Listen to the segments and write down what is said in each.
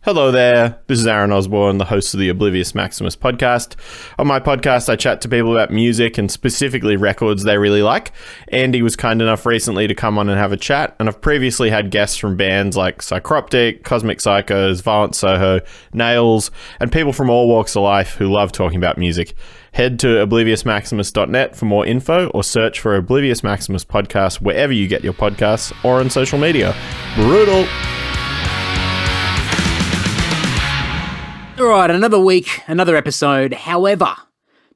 Hello there, this is Aaron Osborne, the host of the Oblivious Maximus podcast. On my podcast, I chat to people about music and specifically records they really like. Andy was kind enough recently to come on and have a chat, and I've previously had guests from bands like Psychroptic, Cosmic Psychos, Violent Soho, Nails, and people from all walks of life who love talking about music. Head to obliviousmaximus.net for more info or search for Oblivious Maximus podcast wherever you get your podcasts or on social media. Brutal! All right, another week, another episode. However,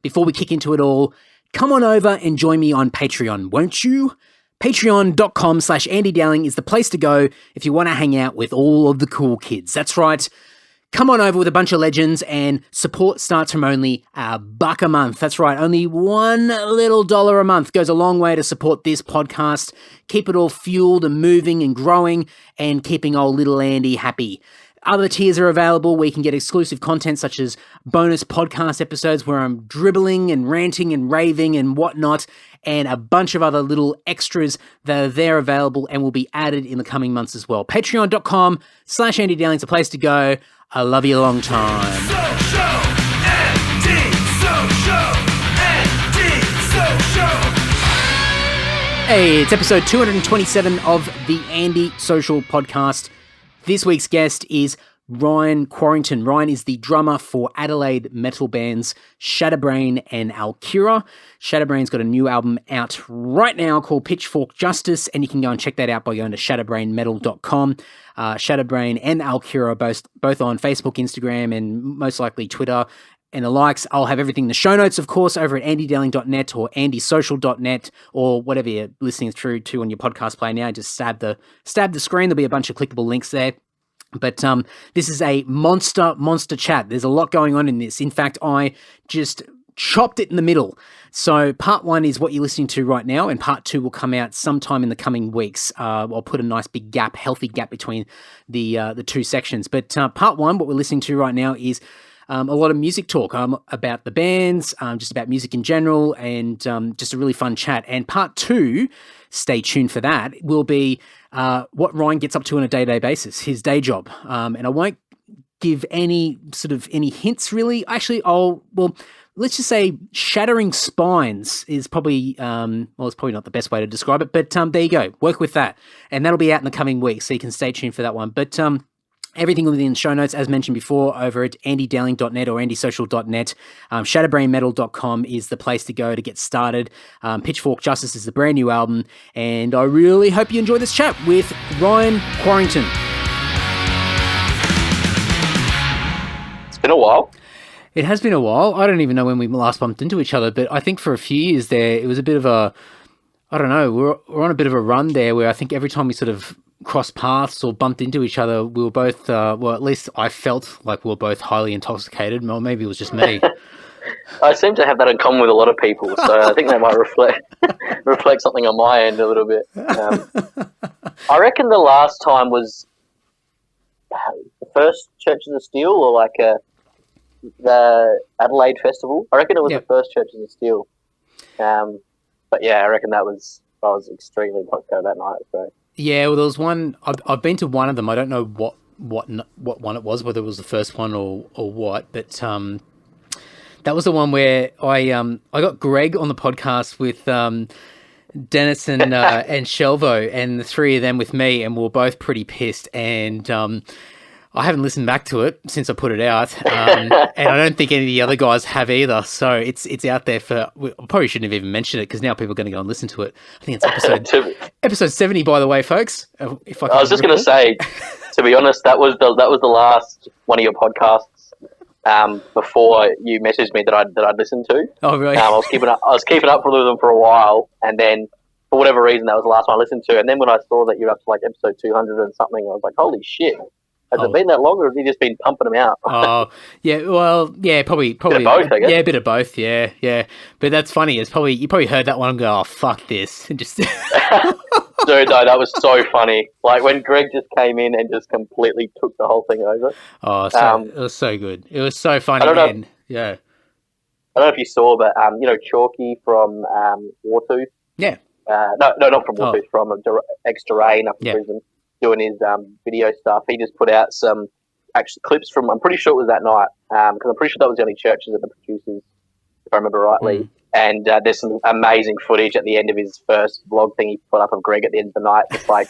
before we kick into it all, come on over and join me on Patreon, won't you? Patreon.com/Andy Dowling is the place to go if you want to hang out with all of the cool kids. That's right. Come on over with a bunch of legends, and support starts from only $1 a month. That's right, only $1 little a month goes a long way to support this podcast, keep it all fueled and moving and growing, and keeping old little Andy happy. Other tiers are available where you can get exclusive content such as bonus podcast episodes where I'm dribbling and ranting and raving and whatnot, and a bunch of other little extras that are there available and will be added in the coming months as well. Patreon.com/Andy Dowling is the place to go. I love you a long time. Hey, it's episode 227 of the Andy Social Podcast. This week's guest is Ryan Quarrington. Ryan is the drummer for Adelaide metal bands Shatter and Alkira. Shatterbrain's got a new album out right now called Pitchfork Justice, and you can go and check that out by going to shatterbrainmetal.com. Shatterbrain and Alkira are both on Facebook, Instagram, and most likely Twitter and the likes. I'll have everything in the show notes, of course, over at andydowling.net or andysocial.net or whatever you're listening through to on your podcast player now. Just stab the screen. There'll be a bunch of clickable links there. But this is a monster chat. There's a lot going on in this. In fact, I just chopped it in the middle. So part one is what you're listening to right now, and part two will come out sometime in the coming weeks. I'll put a nice big gap, healthy gap between the two sections. But part one, what we're listening to right now is a lot of music talk about the bands, just about music in general, and just a really fun chat. And part two, stay tuned for that, will be what Ryan gets up to on a day-to-day basis, his day job. And I won't give any hints, really. Actually, let's just say shattering spines is probably, it's probably not the best way to describe it, but there you go. Work with that. And that'll be out in the coming weeks, so you can stay tuned for that one. But everything will be in the show notes, as mentioned before, over at andydowling.net or andysocial.net. Shatterbrainmetal.com is the place to go to get started. Pitchfork Justice is the brand new album, and I really hope you enjoy this chat with Ryan Quarrington. It's been a while. It has been a while. I don't even know when we last bumped into each other, but I think for a few years there, it was a bit of a, I don't know, we're on a bit of a run there where I think every time we sort of crossed paths or bumped into each other, we were both, at least I felt like we were both highly intoxicated. Or maybe it was just me. I seem to have that in common with a lot of people, so I think that might reflect something on my end a little bit. I reckon the last time was the first Churches of Steel, or like the Adelaide Festival. I reckon it was the first Churches of Steel. But yeah, I reckon I was extremely intoxicated that night. So. Yeah, well, there was one. I've been to one of them. I don't know what one it was, whether it was the first one or what. But that was the one where I got Greg on the podcast with Dennis and Shelvo, and the three of them with me, and we were both pretty pissed. And I haven't listened back to it since I put it out, and I don't think any of the other guys have either. So it's out there for. I probably shouldn't have even mentioned it because now people are going to go and listen to it. I think it's episode 70, by the way, folks. I was just going to say, to be honest, that was the last one of your podcasts before you messaged me that I'd listened to. Oh, really? I was keeping up with them for a while, and then for whatever reason, that was the last one I listened to. And then when I saw that you're up to like episode 200 and something, I was like, holy shit. Has it been that long, or have you just been pumping them out? Yeah, well, yeah, probably. Bit of both, I guess. Yeah, a bit of both, yeah. But that's funny. You probably heard that one and go, oh, fuck this. And just... Dude, no, that was so funny. Like when Greg just came in and just completely took the whole thing over. Oh, it was so good. It was so funny. I don't know if you saw, but Chalky from Wartooth. Yeah. No, not from Wartooth. From Extra Rain up in Brisbane, doing his video stuff. He just put out some actually clips from. I'm pretty sure it was that night because I'm pretty sure that was the only churches at the producers, if I remember rightly. And there's some amazing footage at the end of his first vlog thing he put up of Greg at the end of the night, just like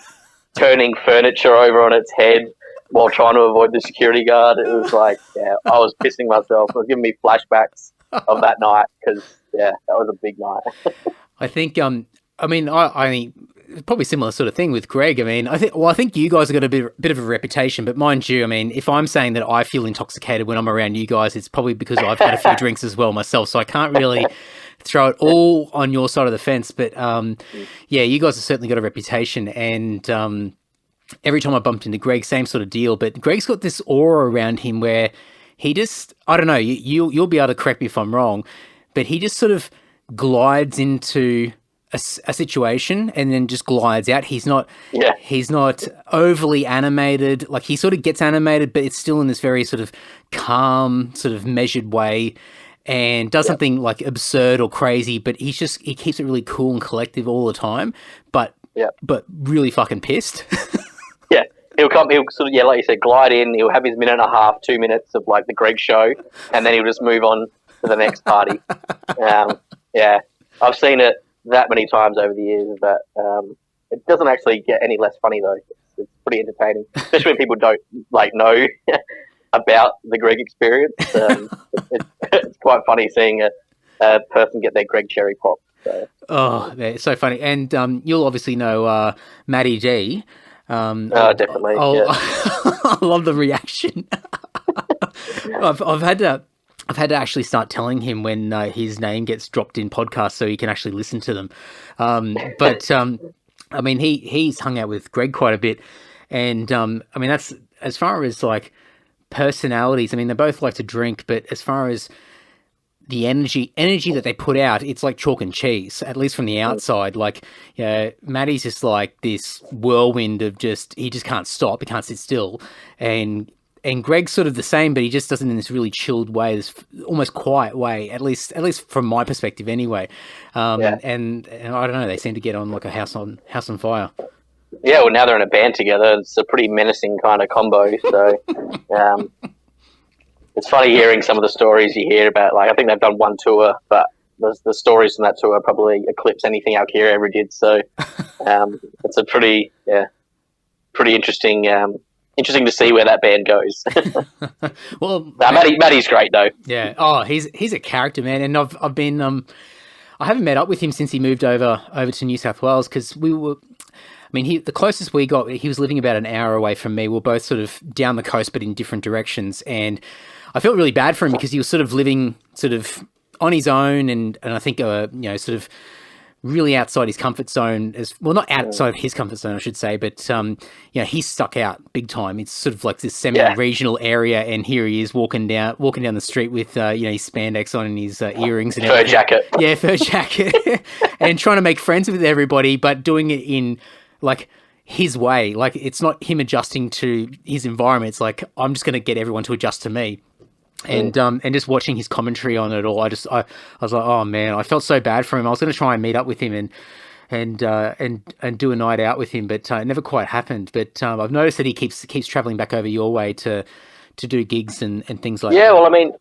turning furniture over on its head while trying to avoid the security guard. It was like, yeah, I was pissing myself. It was giving me flashbacks of that night because, yeah, that was a big night. I think, I mean, probably similar sort of thing with Greg. I mean, I think you guys have got a bit of a reputation, but mind you, I mean, if I'm saying that I feel intoxicated when I'm around you guys, it's probably because I've had a few drinks as well myself, so I can't really throw it all on your side of the fence. But yeah, you guys have certainly got a reputation, and every time I bumped into Greg, same sort of deal. But Greg's got this aura around him where he just, I don't know, you'll be able to correct me if I'm wrong, but he just sort of glides into a situation and then just glides out. He's not overly animated. Like, he sort of gets animated, but it's still in this very sort of calm, sort of measured way, and does something like absurd or crazy, but he keeps it really cool and collective all the time, but really fucking pissed. Yeah. He'll sort of, like you said, glide in, he'll have his minute and a half, 2 minutes of like the Greg show, and then he'll just move on to the next party. Yeah. I've seen it that many times over the years that it doesn't actually get any less funny though. It's pretty entertaining, especially when people don't like know about the Greg experience. It's quite funny seeing a person get their Greg cherry pop. So. Oh, it's so funny. And you'll obviously know Matty D. Definitely. I love the reaction. I've had to actually start telling him when his name gets dropped in podcasts so he can actually listen to them. But I mean, he's hung out with Greg quite a bit, and I mean, that's as far as like personalities. I mean, they both like to drink, but as far as the energy that they put out, it's like chalk and cheese, at least from the outside. Like, Matty's just like this whirlwind of he just can't stop, he can't sit still, and Greg's sort of the same, but he just does it in this really chilled way, this almost quiet way, at least from my perspective anyway. And I don't know, they seem to get on like a house on fire. Yeah, well, now they're in a band together. It's a pretty menacing kind of combo. So it's funny hearing some of the stories you hear about. Like, I think they've done one tour, but the stories from that tour probably eclipse anything Alkira ever did. So it's a pretty interesting. Interesting to see where that band goes. Well, Matty's great though. Yeah. Oh, he's a character, man. And I've been I haven't met up with him since he moved over to New South Wales, because we were. I mean, the closest we got, he was living about an hour away from me. We were both sort of down the coast, but in different directions. And I felt really bad for him because he was sort of living sort of on his own, and I think sort of really outside his comfort zone, not outside of his comfort zone, I should say, but he's stuck out big time. It's sort of like this semi-regional area, and here he is walking down the street with his spandex on and his earrings and fur jacket. Yeah, fur jacket, and trying to make friends with everybody, but doing it in like his way. Like, it's not him adjusting to his environment. It's like, I'm just going to get everyone to adjust to me. And just watching his commentary on it all, I was like, oh man, I felt so bad for him. I was going to try and meet up with him and do a night out with him, but it never quite happened. But I've noticed that he keeps traveling back over your way to do gigs and things like that. Yeah, well, I mean,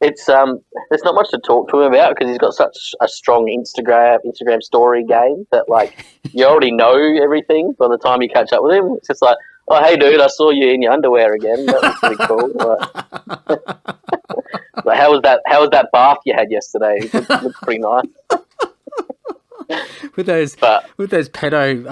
it's there's not much to talk to him about because he's got such a strong Instagram story game that, like, you already know everything by the time you catch up with him. It's just like, oh, hey, dude, I saw you in your underwear again. That was pretty cool. Like, how was that bath you had yesterday? It looked pretty nice. with those pedo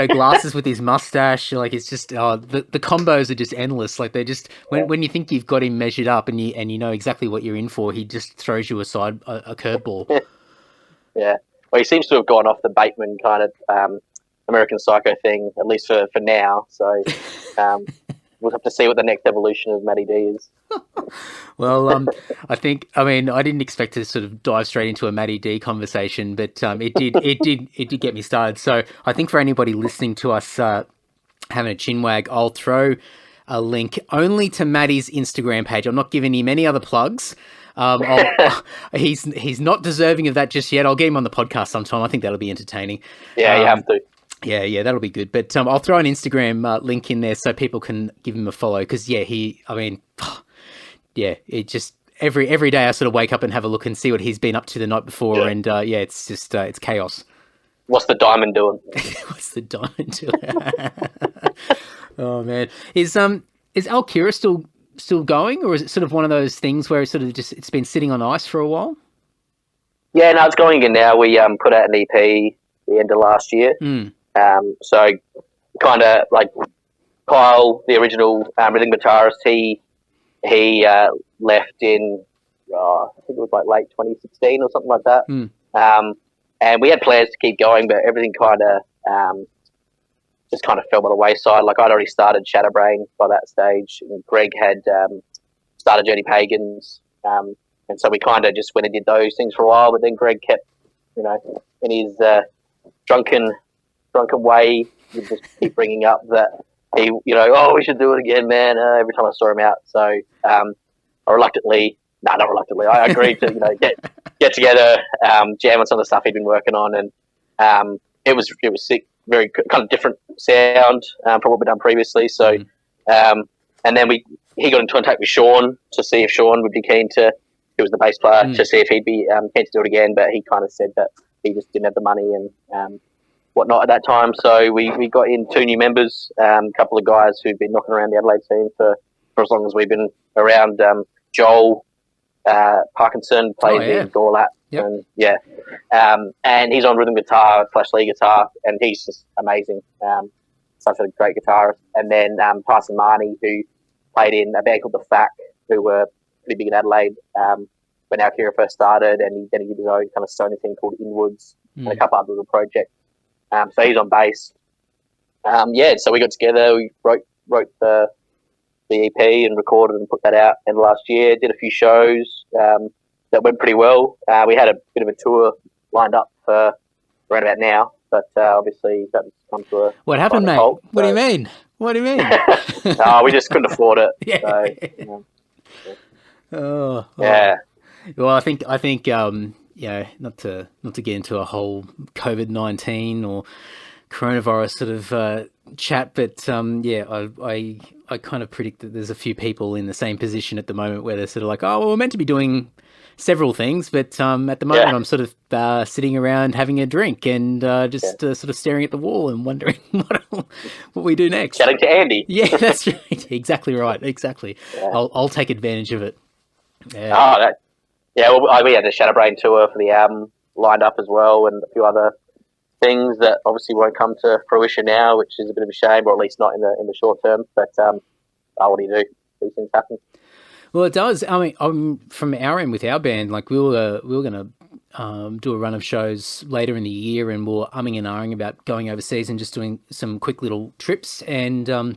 glasses with his mustache, like, it's just the combos are just endless. Like, they just when you think you've got him measured up and you know exactly what you're in for, he just throws you aside a curveball. Yeah, well, he seems to have gone off the Bateman kind of American Psycho thing, at least for now. So we'll have to see what the next evolution of Matty D is. Well, I didn't expect to sort of dive straight into a Matty D conversation, but it did get me started. So I think for anybody listening to us having a chinwag, I'll throw a link only to Matty's Instagram page. I'm not giving him any other plugs. He's not deserving of that just yet. I'll get him on the podcast sometime. I think that'll be entertaining. Yeah, you have to. Yeah, that'll be good. But I'll throw an Instagram link in there so people can give him a follow. Because it just every day I sort of wake up and have a look and see what he's been up to the night before, and it's just it's chaos. What's the diamond doing? What's the diamond doing? Oh man, is Alkira still going, or is it sort of one of those things where it's sort of just it's been sitting on ice for a while? Yeah, no, it's going again now. We put out an EP the end of last year. So kind of like Kyle, the original rhythm guitarist, he left in I think it was like late 2016 or something like that. And we had plans to keep going, but everything kind of just kind of fell by the wayside. Like I'd already started Shatter by that stage, and Greg had started Journey Pagans, and so we kind of just went and did those things for a while. But then Greg kept, in his drunken way, would just keep bringing up that he, we should do it again, man. Every time I saw him out, so I not reluctantly, I agreed to get together, jam on some of the stuff he'd been working on, and it was sick, very kind of different sound from what we'd done previously. So, and then he got in contact with Sean to see if Sean would be keen to. He was the bass player, to see if he'd be keen to do it again, but he kind of said that he just didn't have the money and whatnot at that time. So we got in 2 new members, a couple of guys who've been knocking around the Adelaide scene for as long as we've been around. Joel Parkinson plays in Gorlat, and he's on rhythm guitar / lead guitar, and he's just amazing. Such a great guitarist. And then Tyson Marnie, who played in a band called The Fact, who were pretty big in Adelaide when Alkira first started, and then he did his own kind of Sony thing called Inwards, and a couple other little projects. So he's on bass. So we got together, we wrote the EP and recorded and put that out in the last year. Did a few shows that went pretty well. We had a bit of a tour lined up for around about now, but obviously that's come to a what happened, mate? Halt, what do you mean? What do you mean? No, we just couldn't afford it. Yeah. Well, I think not to get into a whole COVID-19 or coronavirus sort of chat, but I kind of predict that there's a few people in the same position at the moment where they're sort of like, oh, well, we're meant to be doing several things, but at the moment I'm sort of sitting around having a drink and just sort of staring at the wall and wondering what we do next. Chatting to Andy. Yeah, that's right. Exactly right. Exactly. Yeah. I'll take advantage of it. Yeah. We had the Shatterbrain tour for the album lined up as well, and a few other things that obviously won't come to fruition now, which is a bit of a shame, or at least not in the short term. But what do you do? These things happen. Well, it does. I mean, from our end with our band, like we were going to do a run of shows later in the year, and we were umming and ahhing about going overseas and just doing some quick little trips. And I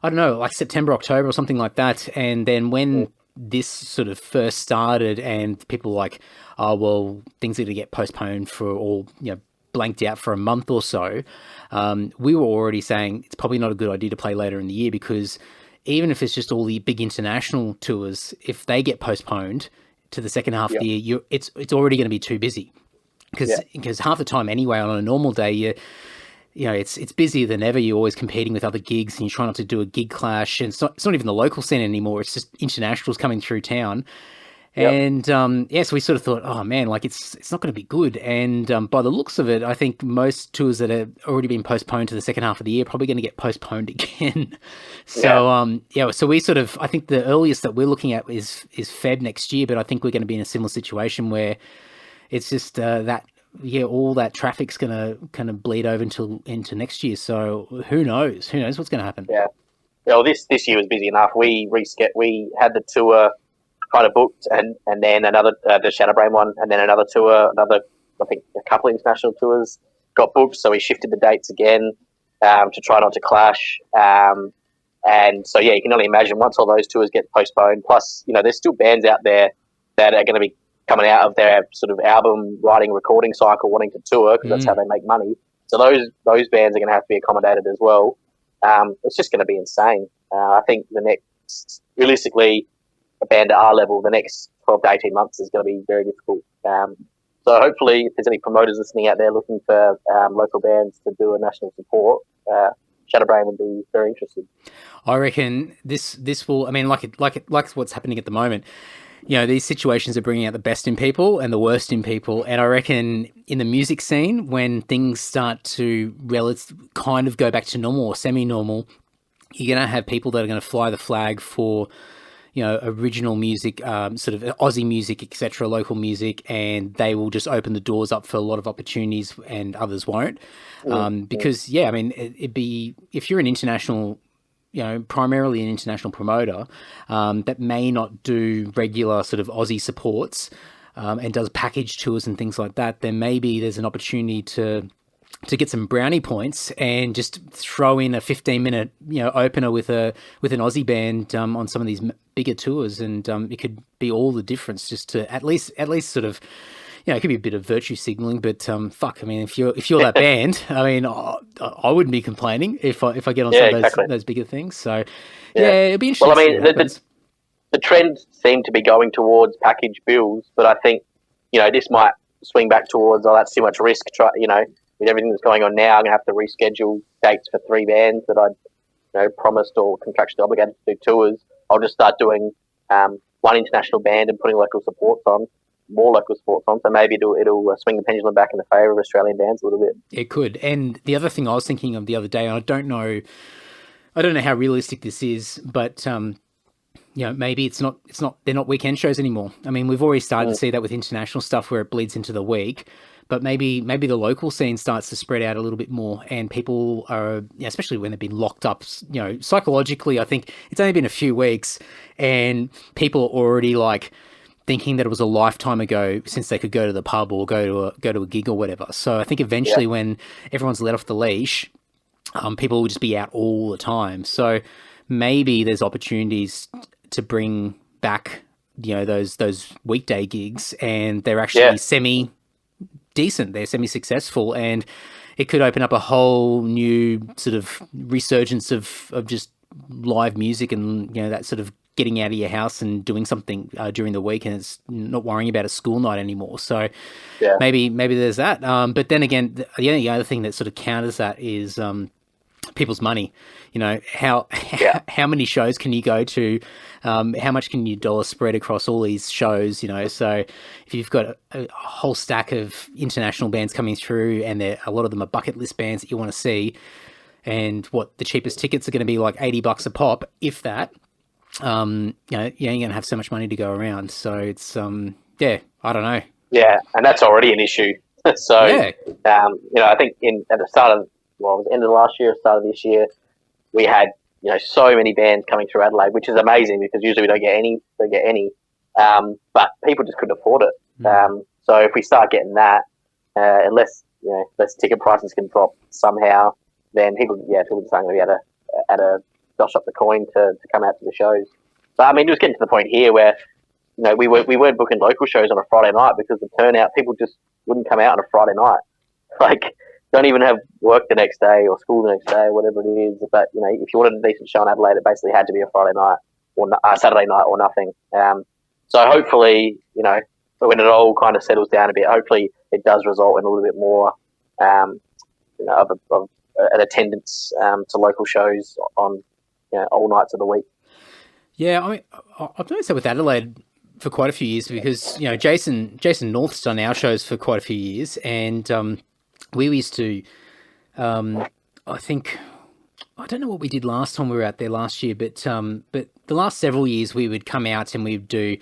don't know, like September, October, or something like that. And then when this sort of first started, and people were like, oh well, things are going to get postponed or blanked out for a month or so, we were already saying it's probably not a good idea to play later in the year, because even if it's just all the big international tours, if they get postponed to the second half of the year, it's already going to be too busy, because half the time anyway on a normal day it's busier than ever. You're always competing with other gigs, and you try not to do a gig clash. And it's not even the local scene anymore. It's just internationals coming through town. And so we sort of thought, oh man, like it's not going to be good. And by the looks of it, I think most tours that have already been postponed to the second half of the year are probably going to get postponed again. So so we sort of, I think the earliest that we're looking at is Feb next year, but I think we're going to be in a similar situation where it's just all that traffic's going to kind of bleed over into next year. So who knows? Who knows what's going to happen? Yeah. Well, this year was busy enough. We had the tour kind of booked, and then another the Shatterbrain one, and then another tour, I think a couple of international tours got booked, so we shifted the dates again to try not to clash. And so you can only imagine once all those tours get postponed. Plus, there's still bands out there that are going to be coming out of their sort of album writing recording cycle, wanting to tour, because that's how they make money. So those bands are going to have to be accommodated as well. It's just going to be insane. I think realistically, a band at our level, the next 12 to 18 months is going to be very difficult. So hopefully, if there's any promoters listening out there looking for local bands to do a national support, Shatterbrain would be very interested. I reckon this will. I mean, like what's happening at the moment. You know, these situations are bringing out the best in people and the worst in people. And I reckon in the music scene, when things start to kind of go back to normal or semi-normal, you're going to have people that are going to fly the flag for, you know, original music, sort of Aussie music, etc., local music, and they will just open the doors up for a lot of opportunities and others won't. Because, yeah, I mean, it'd be, if you're an international, you know, primarily an international promoter that may not do regular sort of Aussie supports and does package tours and things like that, then maybe there's an opportunity to get some brownie points and just throw in a 15-minute, you know, opener with an Aussie band on some of these bigger tours, and it could be all the difference. Just to at least sort of, you know, it could be a bit of virtue signaling, but fuck, I mean, if you're that band, I mean, I wouldn't be complaining if I get on some of those bigger things. So yeah, it'll be interesting. Well, I mean, the trend seemed to be going towards package bills, but I think, you know, this might swing back towards, oh, that's too much risk. You know, with everything that's going on now, I'm going to have to reschedule dates for 3 bands that I'd, you know, promised or contractually obligated to do tours. I'll just start doing one international band and putting local supports on, more local supports on. So maybe it'll swing the pendulum back in the favour of Australian bands a little bit. It could. And the other thing I was thinking of the other day, and I don't know how realistic this is, but you know, maybe they're not weekend shows anymore. I mean, we've already started to see that with international stuff where it bleeds into the week. But maybe the local scene starts to spread out a little bit more, and people are, you know, especially when they've been locked up, you know, psychologically, I think it's only been a few weeks and people are already like thinking that it was a lifetime ago since they could go to the pub or go to a gig or whatever. So I think eventually when everyone's let off the leash, people will just be out all the time. So maybe there's opportunities to bring back, you know, those weekday gigs, and they're actually semi-decent, they're semi-successful, and it could open up a whole new sort of resurgence of just live music, and, you know, that sort of getting out of your house and doing something during the week, and it's not worrying about a school night anymore. So maybe there's that. But then again, the only other thing that sort of counters that is people's money. You know, how many shows can you go to? How much can you dollar spread across all these shows? You know, so if you've got a whole stack of international bands coming through, and a lot of them are bucket list bands that you want to see, and the cheapest tickets are going to be like $80 a pop, if that. You know, you ain't going to have so much money to go around. So it's I don't know. Yeah, and that's already an issue. So you know, I think at the start of it was end of last year, start of this year, we had, you know, so many bands coming through Adelaide, which is amazing because usually we don't get any. But people just couldn't afford it. So if we start getting that, unless ticket prices can drop somehow, then people just aren't going to be able to dosh up the coin to come out to the shows. So I mean, just getting to the point here where, you know, we weren't booking local shows on a Friday night because the turnout, people just wouldn't come out on a Friday night. Like, don't even have work the next day or school the next day or whatever it is. But, you know, if you wanted a decent show in Adelaide, it basically had to be a Friday night or Saturday night or nothing. So hopefully, you know, when it all kind of settles down a bit, hopefully it does result in a little bit more, you know, of an attendance to local shows on, you know, all nights of the week. Yeah, I mean, I've noticed that with Adelaide for quite a few years because, you know, Jason North's done our shows for quite a few years, and we used to, I think, I don't know what we did last time we were out there last year, but the last several years we would come out and we'd do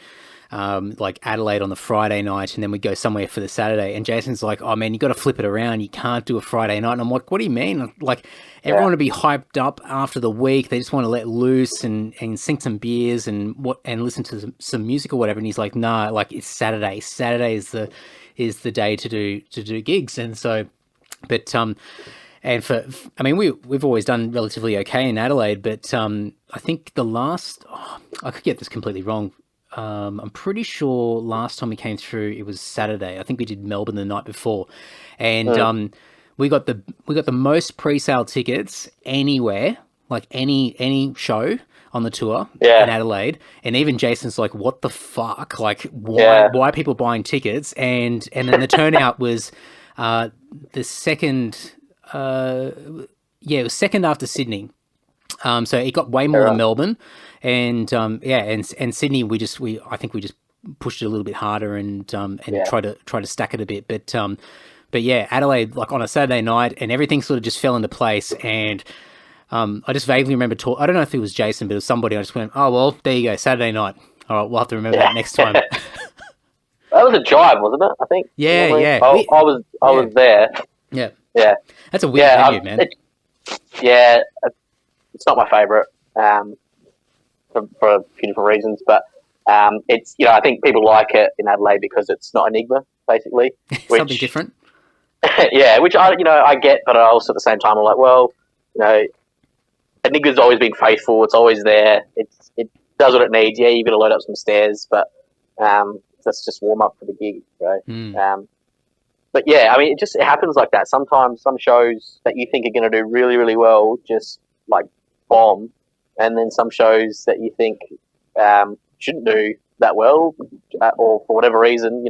like Adelaide on the Friday night, and then we'd go somewhere for the Saturday. And Jason's like, "Oh man, you got to flip it around. You can't do a Friday night." And I'm like, "What do you mean?" Like, everyone would be hyped up after the week. They just want to let loose and sink some beers and listen to some music or whatever. And he's like, "Nah, like it's Saturday. Saturday is the day to do gigs." And so, but and I mean, we've always done relatively okay in Adelaide, but I think I could get this completely wrong. I'm pretty sure last time we came through it was Saturday. I think we did Melbourne the night before, and we got the most pre-sale tickets anywhere, like any show on the tour Yeah. in Adelaide, and even Jason's like, "What the fuck? Like, why are people buying tickets?" And then the turnout was the second, it was second after Sydney. So it got way more than Melbourne, and and Sydney I think we just pushed it a little bit harder and try to stack it a bit, but yeah, Adelaide, like on a Saturday night, and everything sort of just fell into place. And I just vaguely remember I don't know if it was Jason, but it was somebody. I just went, oh well, there you go, Saturday night. All right, we'll have to remember that next time. That was a jive, wasn't it? I think. Yeah, yeah. I was there. Yeah, yeah. That's a weird venue, man. It's not my favourite for a few different reasons, but it's I think people like it in Adelaide because it's not Enigma, basically. Something different. Yeah, which I get, but I also at the same time I'm like, well, Enigma's always been faithful. It's always there. It does what it needs. Yeah, you're gonna load up some stairs, but that's just warm up for the gig, right? But yeah, I mean, it happens like that. Sometimes some shows that you think are going to do really, really well just like bomb, and then some shows that you think shouldn't do that well, or for whatever reason,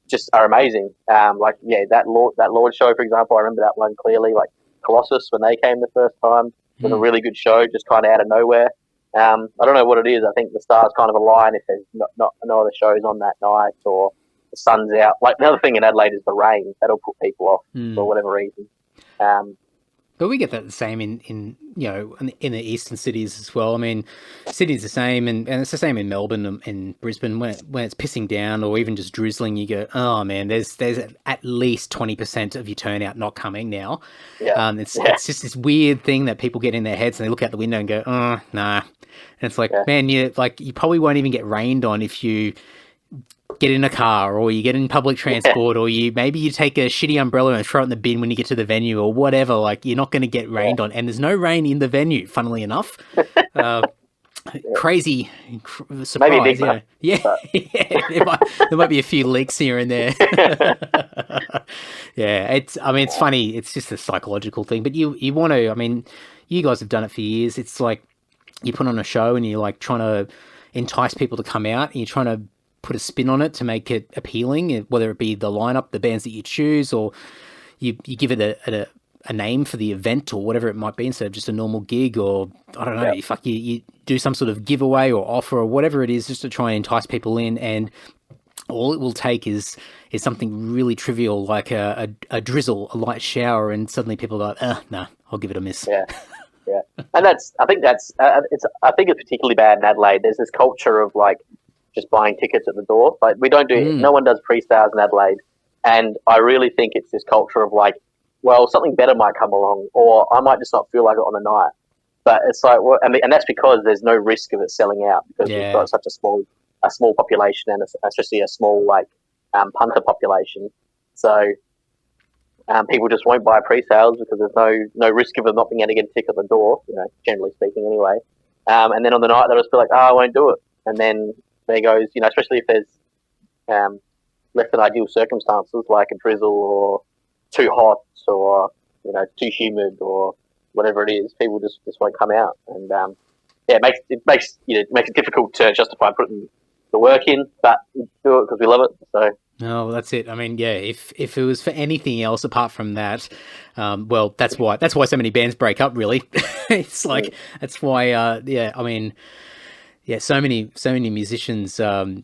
just are amazing. That Lord show, for example, I remember that one clearly. Like Colossus, when they came the first time, was a really good show, just kind of out of nowhere. I don't know what it is. I think the stars kind of align if there's not no other shows on that night, or the sun's out. Like the other thing in Adelaide is the rain. That'll put people off for whatever reason. But we get that the same in the eastern cities as well. I mean, Sydney's the same, and it's the same in Melbourne and Brisbane. When it's pissing down or even just drizzling, you go, oh man, there's at least 20% of your turnout not coming now. Yeah. It's just this weird thing that people get in their heads and they look out the window and go, oh nah. And it's like, man, you probably won't even get rained on if you get in a car or you get in public transport or maybe you take a shitty umbrella and throw it in the bin when you get to the venue or whatever. Like, you're not going to get rained on, and there's no rain in the venue, funnily enough. Crazy surprise. Maybe a big one. There might be a few leaks here and there. It's funny. It's just a psychological thing, but you want to, I mean, you guys have done it for years. It's like you put on a show and you're like trying to entice people to come out, and you're trying to put a spin on it to make it appealing, whether it be the lineup, the bands that you choose, or you give it a name for the event or whatever it might be instead of just a normal gig, or I don't know, you do some sort of giveaway or offer or whatever it is just to try and entice people in, and all it will take is something really trivial like a drizzle, a light shower, and suddenly people go, no, I'll give it a miss. Yeah. And I think it's particularly bad in Adelaide. There's this culture of like just buying tickets at the door. Like we don't do no one does pre-sales in Adelaide, and I really think it's this culture of like, well, something better might come along, or I might just not feel like it on a night. But it's like, well, and that's because there's no risk of it selling out because we've got such a small population, and especially a small punter population. So people just won't buy pre-sales because there's no risk of them not being able to get a ticket at the door. Generally speaking, anyway. And then on the night they'll just be like, I won't do it, and then there goes, especially if there's less than ideal circumstances like a drizzle or too hot or too humid or whatever it is, people just won't come out, and it makes it difficult to justify putting the work in, but we do it because we love it. So no, that's it. I mean, if it was for anything else apart from that, well, that's why so many bands break up. Really, it's like that's why. I mean. Yeah, so many musicians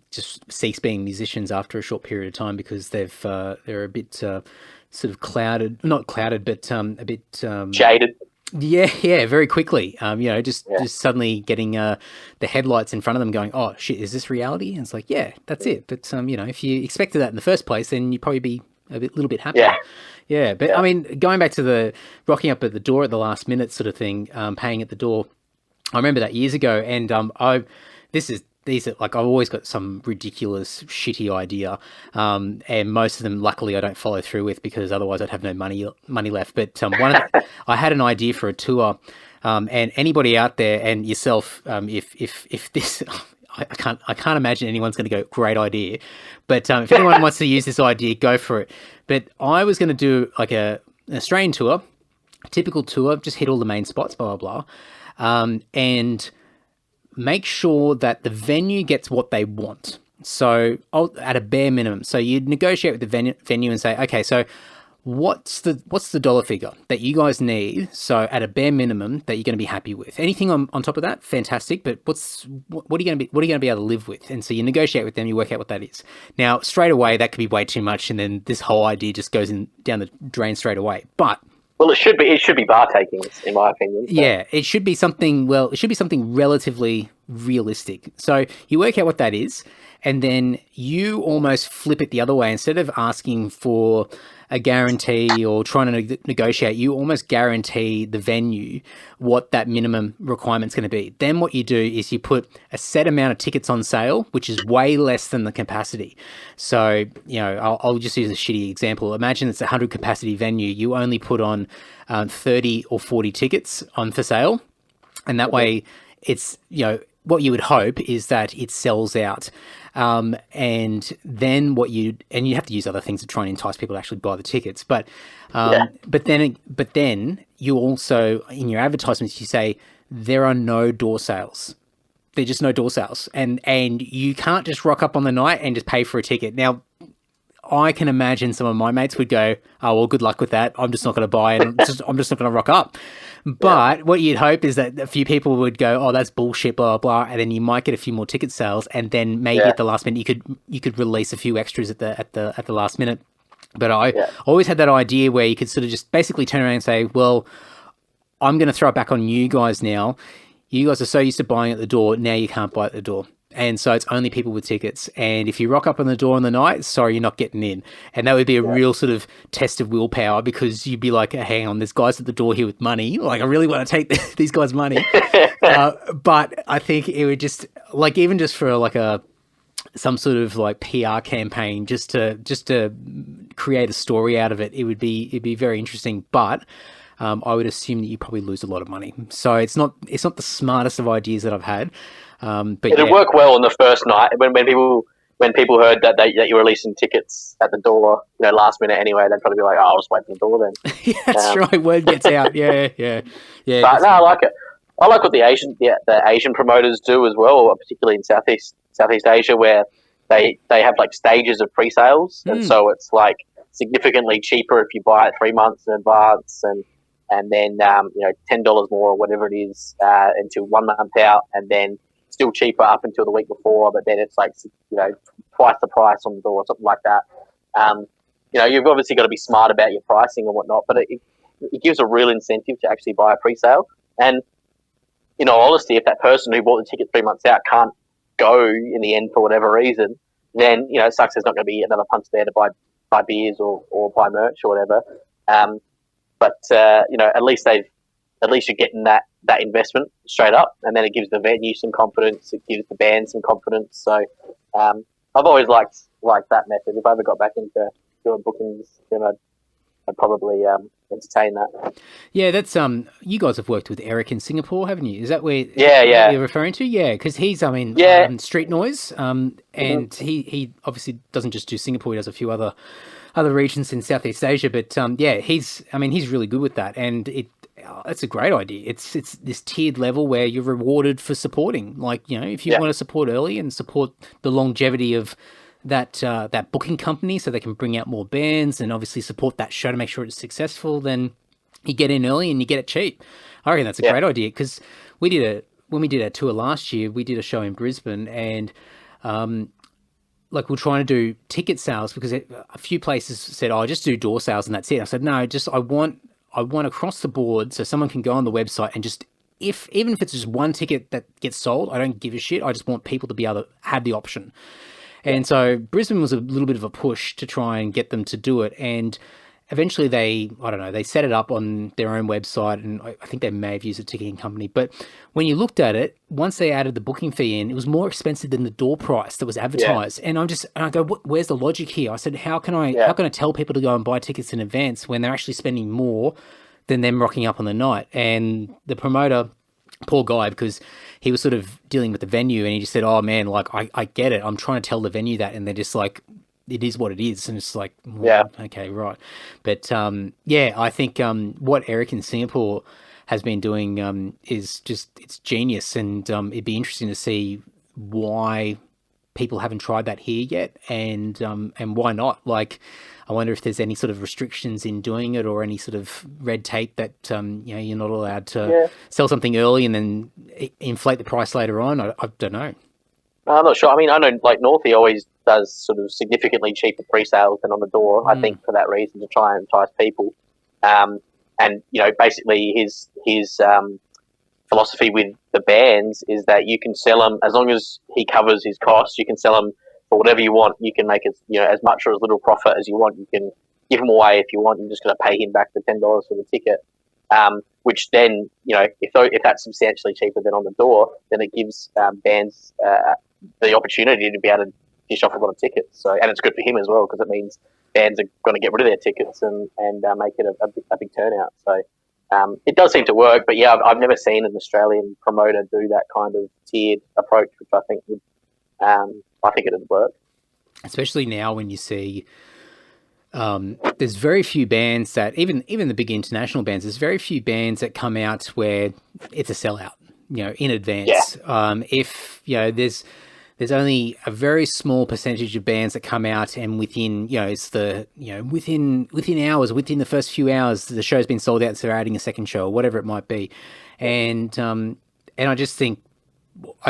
just cease being musicians after a short period of time because they're a bit sort of not clouded, but a bit jaded. Yeah, very quickly. Just suddenly getting the headlights in front of them, going, "Oh shit, is this reality?" And it's like, yeah, that's it. But if you expected that in the first place, then you'd probably be little bit happier. Yeah. But I mean, going back to the rocking up at the door at the last minute sort of thing, paying at the door. I remember that years ago, and these are like I've always got some ridiculous, shitty idea, and most of them, luckily, I don't follow through with because otherwise I'd have no money left. But I had an idea for a tour, and anybody out there and yourself, if this. I can't imagine anyone's going to go, great idea. But if anyone wants to use this idea, go for it. But I was going to do like an Australian tour, a typical tour, just hit all the main spots, blah, blah, blah. And make sure that the venue gets what they want. So at a bare minimum. So you'd negotiate with the venue and say, okay, so what's the dollar figure that you guys need? So at a bare minimum that you're going to be happy with. Anything on top of that, fantastic. But what are you going to be able to live with? And so you negotiate with them, you work out what that is. Now, straight away, that could be way too much, and then this whole idea just goes down the drain straight away. But well, it should be bar taking, in my opinion. So. Yeah, it should be something relatively realistic. So you work out what that is, and then you almost flip it the other way. Instead of asking for a guarantee or trying to negotiate, you almost guarantee the venue what that minimum requirement's going to be. Then what you do is you put a set amount of tickets on sale, which is way less than the capacity. So, I'll just use a shitty example. Imagine it's a 100 capacity venue. You only put on 30 or 40 tickets on for sale. And that way it's, what you would hope is that it sells out. And then you have to use other things to try and entice people to actually buy the tickets. But then you also, in your advertisements, you say there are no door sales. There's just no door sales. And you can't just rock up on the night and just pay for a ticket. Now, I can imagine some of my mates would go, oh, well, good luck with that. I'm just not going to buy, and I'm just not going to rock up. But what you'd hope is that a few people would go, oh, that's bullshit, blah, blah, blah. And then you might get a few more ticket sales. And then maybe at the last minute, you could release a few extras at the last minute. But I always had that idea where you could sort of just basically turn around and say, well, I'm going to throw it back on you guys now. You guys are so used to buying at the door. Now you can't buy at the door. And so it's only people with tickets. And if you rock up on the door on the night, sorry, you're not getting in. And that would be a real sort of test of willpower, because you'd be like, hang on, there's guys at the door here with money. Like, I really want to take these guys' money. But I think it would just, like, even just for like some sort of like PR campaign, just to create a story out of it, it'd be very interesting. But I would assume that you probably lose a lot of money. So it's not the smartest of ideas that I've had. But it'd work well on the first night when people heard that you were releasing tickets at the door, last minute anyway. They'd probably be like, "Oh, I'll just wait for the door then." Yeah, that's right. Word gets out. Yeah. But no, I like it. I like what the Asian promoters do as well, particularly in Southeast Asia, where they have like stages of pre-sales, and so it's like significantly cheaper if you buy it 3 months in advance, and then $10 more or whatever it is until 1 month out, and then still cheaper up until the week before, but then it's like twice the price on the door or something like that. You've obviously got to be smart about your pricing and whatnot, but it gives a real incentive to actually buy a pre-sale. And in all honesty, if that person who bought the ticket 3 months out can't go in the end for whatever reason, then it sucks. There's not going to be another punch there to buy beers or buy merch or whatever. But at least you're getting that investment straight up, and then it gives the venue some confidence. It gives the band some confidence. So I've always liked that method. If I ever got back into doing bookings, then I'd probably entertain that. Yeah, that's you guys have worked with Eric in Singapore, haven't you? Is that where you're referring to? Yeah, because he's Street Noise, and he obviously doesn't just do Singapore. He does a few other regions in Southeast Asia, but he's really good with that, and it's a great idea. It's this tiered level where you're rewarded for supporting. Like, if you want to support early and support the longevity of that booking company, so they can bring out more bands and obviously support that show to make sure it's successful, then you get in early and you get it cheap. I reckon that's a great idea, because when we did our tour last year, we did a show in Brisbane, and we're trying to do ticket sales, because a few places said, "Oh, just do door sales and that's it." I said, "No, I want across the board, so someone can go on the website and just, even if it's just one ticket that gets sold, I don't give a shit. I just want people to be able to have the option." And so Brisbane was a little bit of a push to try and get them to do it. And eventually they set it up on their own website, and I think they may have used a ticketing company. But when you looked at it, once they added the booking fee in, it was more expensive than the door price that was advertised. Yeah. And I go, where's the logic here? I said, how can I tell people to go and buy tickets in advance when they're actually spending more than them rocking up on the night? And the promoter, poor guy, because he was sort of dealing with the venue, and he just said, "Oh man, like I get it. I'm trying to tell the venue that," and they're just like, "It is what it is." And it's like, well, okay, right. But I think what Eric in Singapore has been doing is just, it's genius. And it'd be interesting to see why people haven't tried that here yet, and why not. Like, I wonder if there's any sort of restrictions in doing it, or any sort of red tape that you're not allowed to sell something early and then inflate the price later on. I don't know. I'm not sure. I mean, I know like Northie always does sort of significantly cheaper pre-sales than on the door. I think for that reason, to try and entice people. And basically his philosophy with the bands is that you can sell them as long as he covers his costs. You can sell them for whatever you want. You can make it, as much or as little profit as you want. You can give them away if you want. You're just going to pay him back the $10 for the ticket. Which then, if that's substantially cheaper than on the door, then it gives bands the opportunity to be able to dish off a lot of tickets. So, and it's good for him as well, because it means bands are going to get rid of their tickets and make it a big turnout. So it does seem to work, but yeah, I've never seen an Australian promoter do that kind of tiered approach, which I think would, I think it would work. Especially now when you see, there's very few bands that, even the big international bands, there's very few bands that come out where it's a sellout, in advance. Yeah. There's only a very small percentage of bands that come out and within hours, within the first few hours, the show's been sold out, so they're adding a second show or whatever it might be. And I just think,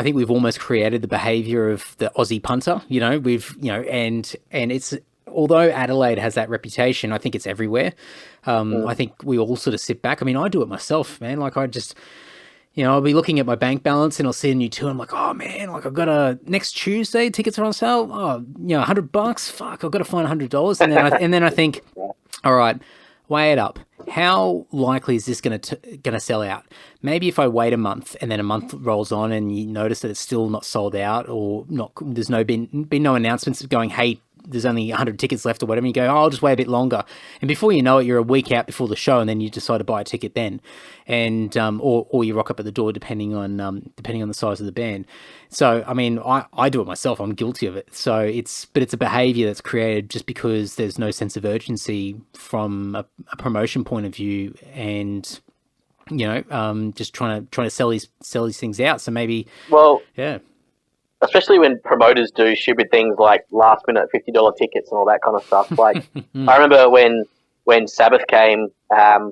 we've almost created the behavior of the Aussie punter, and it's, although Adelaide has that reputation, I think it's everywhere. I think we all sort of sit back. I mean, I do it myself, man. Like, I just, I'll be looking at my bank balance and I'll see a new tour. I'm like, oh man, like, I've got next Tuesday, tickets are on sale. Oh, $100. Fuck, I've got to find $100. And then I think, all right, weigh it up. How likely is this going to sell out? Maybe if I wait a month and then a month rolls on and you notice that it's still not sold out, or not, there's been no announcements going, hey, there's only 100 tickets left or whatever, you go, I'll just wait a bit longer. And before you know it, you're a week out before the show, and then you decide to buy a ticket then. And, or you rock up at the door depending on the size of the band. So, I mean, I do it myself. I'm guilty of it. So it's a behavior that's created just because there's no sense of urgency from a promotion point of view, and, just trying to sell these things out. So maybe, yeah. Especially when promoters do stupid things like last-minute $50 tickets and all that kind of stuff. Like, I remember when Sabbath came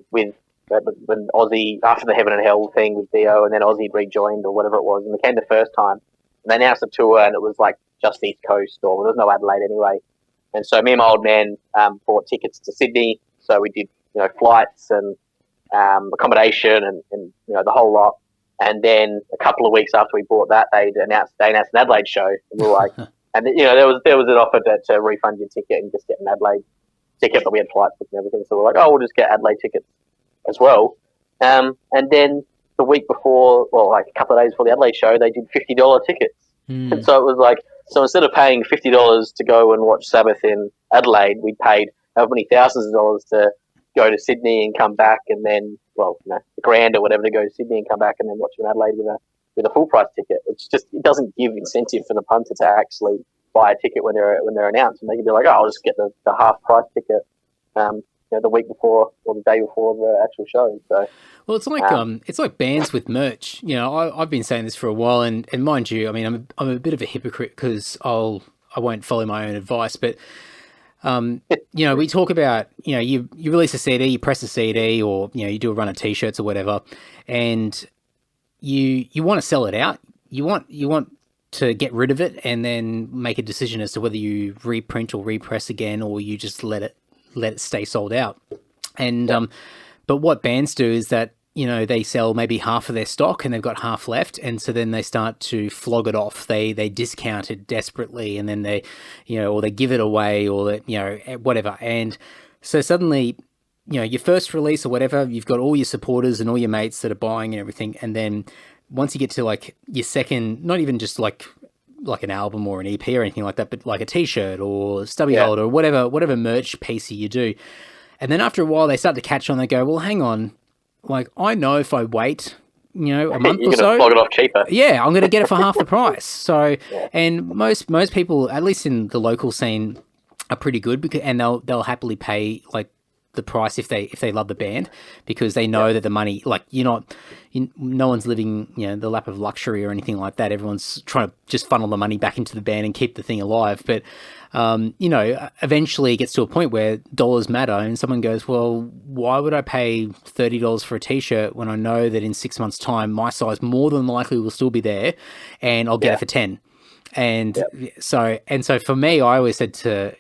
when Ozzy, after the Heaven and Hell thing with Dio, and then Ozzy rejoined or whatever it was, and they came the first time, and they announced a tour, and it was like just East Coast, or there was no Adelaide anyway. And so me and my old man bought tickets to Sydney, so we did flights and accommodation and the whole lot. And then a couple of weeks after we bought that, they announced an Adelaide show. And we were like, and there was an offer to refund your ticket and just get an Adelaide ticket, but we had flights and everything. So we're like, we'll just get Adelaide tickets as well. And then the week before, like a couple of days before the Adelaide show, they did $50 tickets. And so it was like, so instead of paying $50 to go and watch Sabbath in Adelaide, we paid how many thousands of dollars to go to Sydney and come back, and then, the grand or whatever, to go to Sydney and come back and then watch in Adelaide with a full price ticket. It's just, it doesn't give incentive for the punter to actually buy a ticket when they're announced, and they can be like, I'll just get the half price ticket, the week before or the day before the actual show. So, well, it's like bands with merch. I've been saying this for a while, and mind you, I mean, I'm a bit of a hypocrite because I won't follow my own advice, but. We talk about, you release a CD, you press a CD, or, you do a run of t-shirts or whatever, and you want to sell it out. You want to get rid of it and then make a decision as to whether you reprint or repress again, or you just let it stay sold out. And, but what bands do is that, they sell maybe half of their stock and they've got half left. And so then they start to flog it off. They discount it desperately, and then they, or they give it away, or, whatever. And so suddenly, your first release or whatever, you've got all your supporters and all your mates that are buying and everything. And then once you get to like your second, not even just like an album or an EP or anything like that, but like a t-shirt or stubby holder or whatever merch piece you do. And then after a while, they start to catch on. They go, well, hang on. Like, I know if I wait, a month or so, you're going to flog it off cheaper. Yeah, I'm going to get it for half the price. So, and most people, at least in the local scene, are pretty good, and they'll happily pay like the price if they love the band, because they know that the money, like no one's living the lap of luxury or anything like that. Everyone's trying to just funnel the money back into the band and keep the thing alive. But eventually it gets to a point where dollars matter, and someone goes, well, why would I pay $30 for a t-shirt when I know that in 6 months' time my size more than likely will still be there and I'll get it for 10? And so for me, I always said to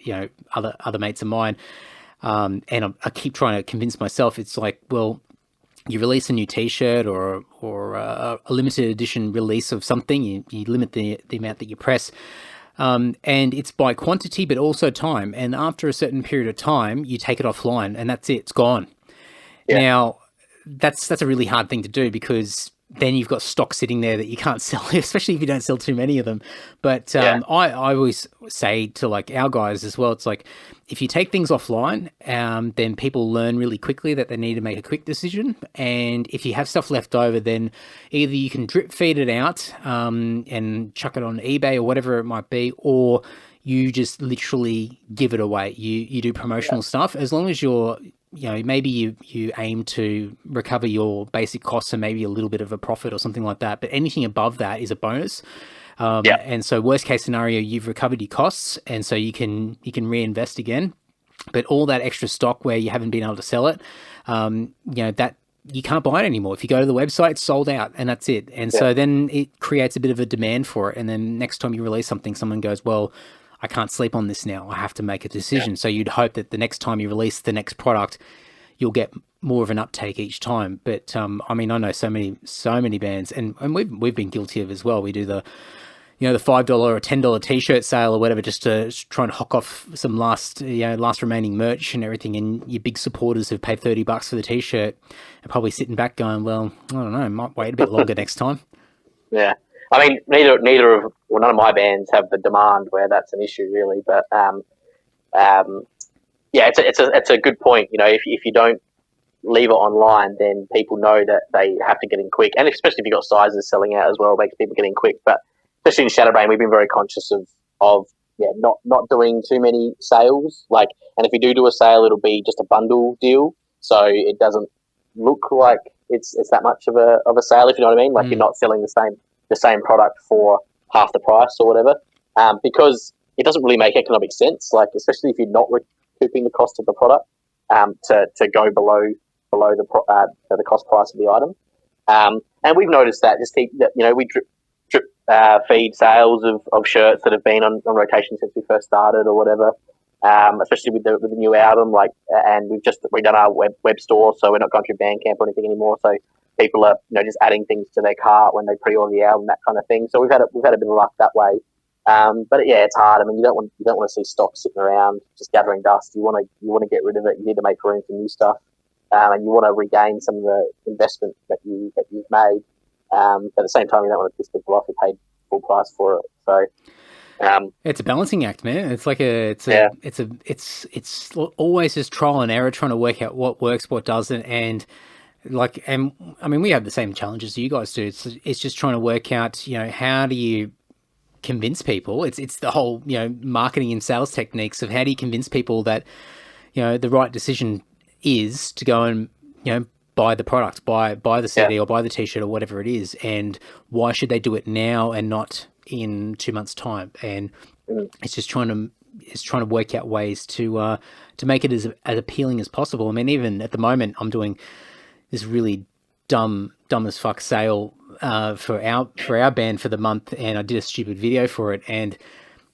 other mates of mine, and I keep trying to convince myself, it's like, well, you release a new t-shirt or a limited edition release of something, you limit the amount that you press, and it's by quantity but also time. And after a certain period of time, you take it offline, and that's it; it's gone. Yeah. Now, that's a really hard thing to do, because then you've got stock sitting there that you can't sell, especially if you don't sell too many of them. But I always say to like our guys as well, it's like, if you take things offline, then people learn really quickly that they need to make a quick decision. And if you have stuff left over, then either you can drip feed it out and chuck it on eBay or whatever it might be, or you just literally give it away. You do promotional stuff, as long as you're, maybe you aim to recover your basic costs and maybe a little bit of a profit or something like that. But anything above that is a bonus. And so worst case scenario, you've recovered your costs, and so you can reinvest again. But all that extra stock where you haven't been able to sell it, that you can't buy it anymore. If you go to the website, it's sold out, and that's it. And so then it creates a bit of a demand for it. And then next time you release something, someone goes, well, I can't sleep on this now. I have to make a decision. Yeah. So you'd hope that the next time you release the next product, you'll get more of an uptake each time. But I know so many bands, and we've been guilty of as well. We do the $5 or $10 t-shirt sale or whatever, just to try and hock off some last remaining merch and everything. And your big supporters who've paid $30 for the t-shirt are probably sitting back going, well, I don't know, might wait a bit longer next time. Yeah. I mean, none of my bands have the demand where that's an issue really, but it's a good point. If you don't leave it online, then people know that they have to get in quick, and especially if you've got sizes selling out as well, it makes people get in quick. But especially in Shatterbrain, we've been very conscious of not doing too many sales. Like, and if we do a sale, it'll be just a bundle deal, so it doesn't look like it's that much of a sale, if you know what I mean. Like you're not selling the same product for half the price or whatever, because it doesn't really make economic sense. Like, especially if you're not recouping the cost of the product, to go below the cost price of the item. And we've noticed that we drip feed sales of shirts that have been on rotation since we first started or whatever. Especially with the new album, and we've done our web store, so we're not going through Bandcamp or anything anymore. So people are just adding things to their cart when they pre-order the album, that kind of thing. So we've had a bit of luck that way. But it's hard. I mean, you don't want to see stock sitting around just gathering dust. You want to get rid of it. You need to make room for new stuff, and you want to regain some of the investment that you've made. But at the same time, you don't want to piss people off who paid full price for it. So. It's a balancing act, man. It's like it's always just trial and error, trying to work out what works, what doesn't, and we have the same challenges you guys do. It's just trying to work out, how do you convince people? It's the whole, marketing and sales techniques of how do you convince people that, the right decision is to go and, buy the product, buy the CD or buy the t-shirt or whatever it is, and why should they do it now and not in 2 months' time? And it's just trying to work out ways to make it as appealing as possible. I mean, even at the moment, I'm doing this really dumb as fuck sale for our band for the month, and I did a stupid video for it, and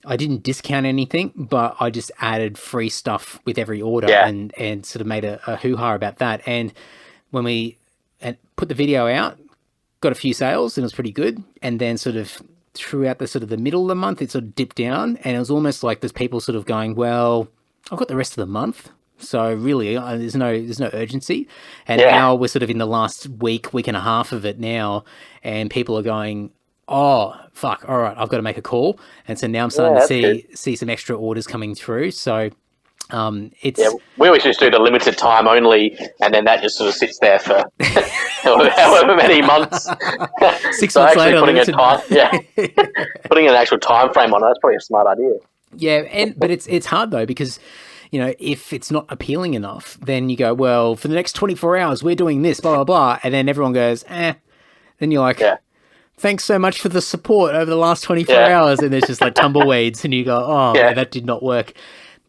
I didn't discount anything, but I just added free stuff with every order, and sort of made a hoo-ha about that. And when we put the video out, got a few sales, and it was pretty good. And then sort of throughout the middle of the month, it sort of dipped down, and it was almost like there's people sort of going, well, I've got the rest of the month, so really there's no urgency. And now we're sort of in the last week and a half of it now, and people are going, oh fuck, all right, I've got to make a call. And so now I'm starting to see some extra orders coming through. So we always just do the limited time only, and then that just sort of sits there for however many months. 6 months later, putting an actual time frame on it, that's probably a smart idea. Yeah, but it's hard though, because if it's not appealing enough, then you go, well, for the next 24 hours, we're doing this, blah, blah, blah. And then everyone goes, eh. Then you're like, thanks so much for the support over the last 24 hours. And there's just like tumbleweeds and you go, oh, man, that did not work.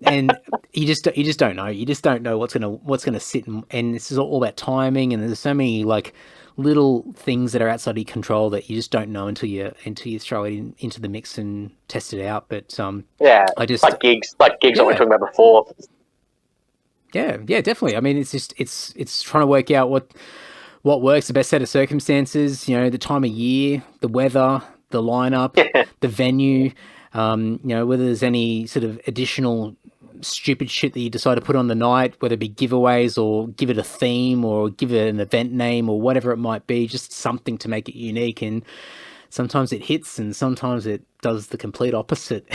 And you just don't know. You just don't know what's gonna sit. And this is all about timing. And there's so many like little things that are outside of your control that you just don't know until you throw it into the mix and test it out. But I just like gigs that we were talking about before. Yeah, definitely. I mean, it's trying to work out what works, the best set of circumstances. The time of year, the weather, the lineup, the venue. Whether there's any sort of additional stupid shit that you decide to put on the night, whether it be giveaways or give it a theme or give it an event name or whatever it might be, just something to make it unique. And sometimes it hits and sometimes it does the complete opposite.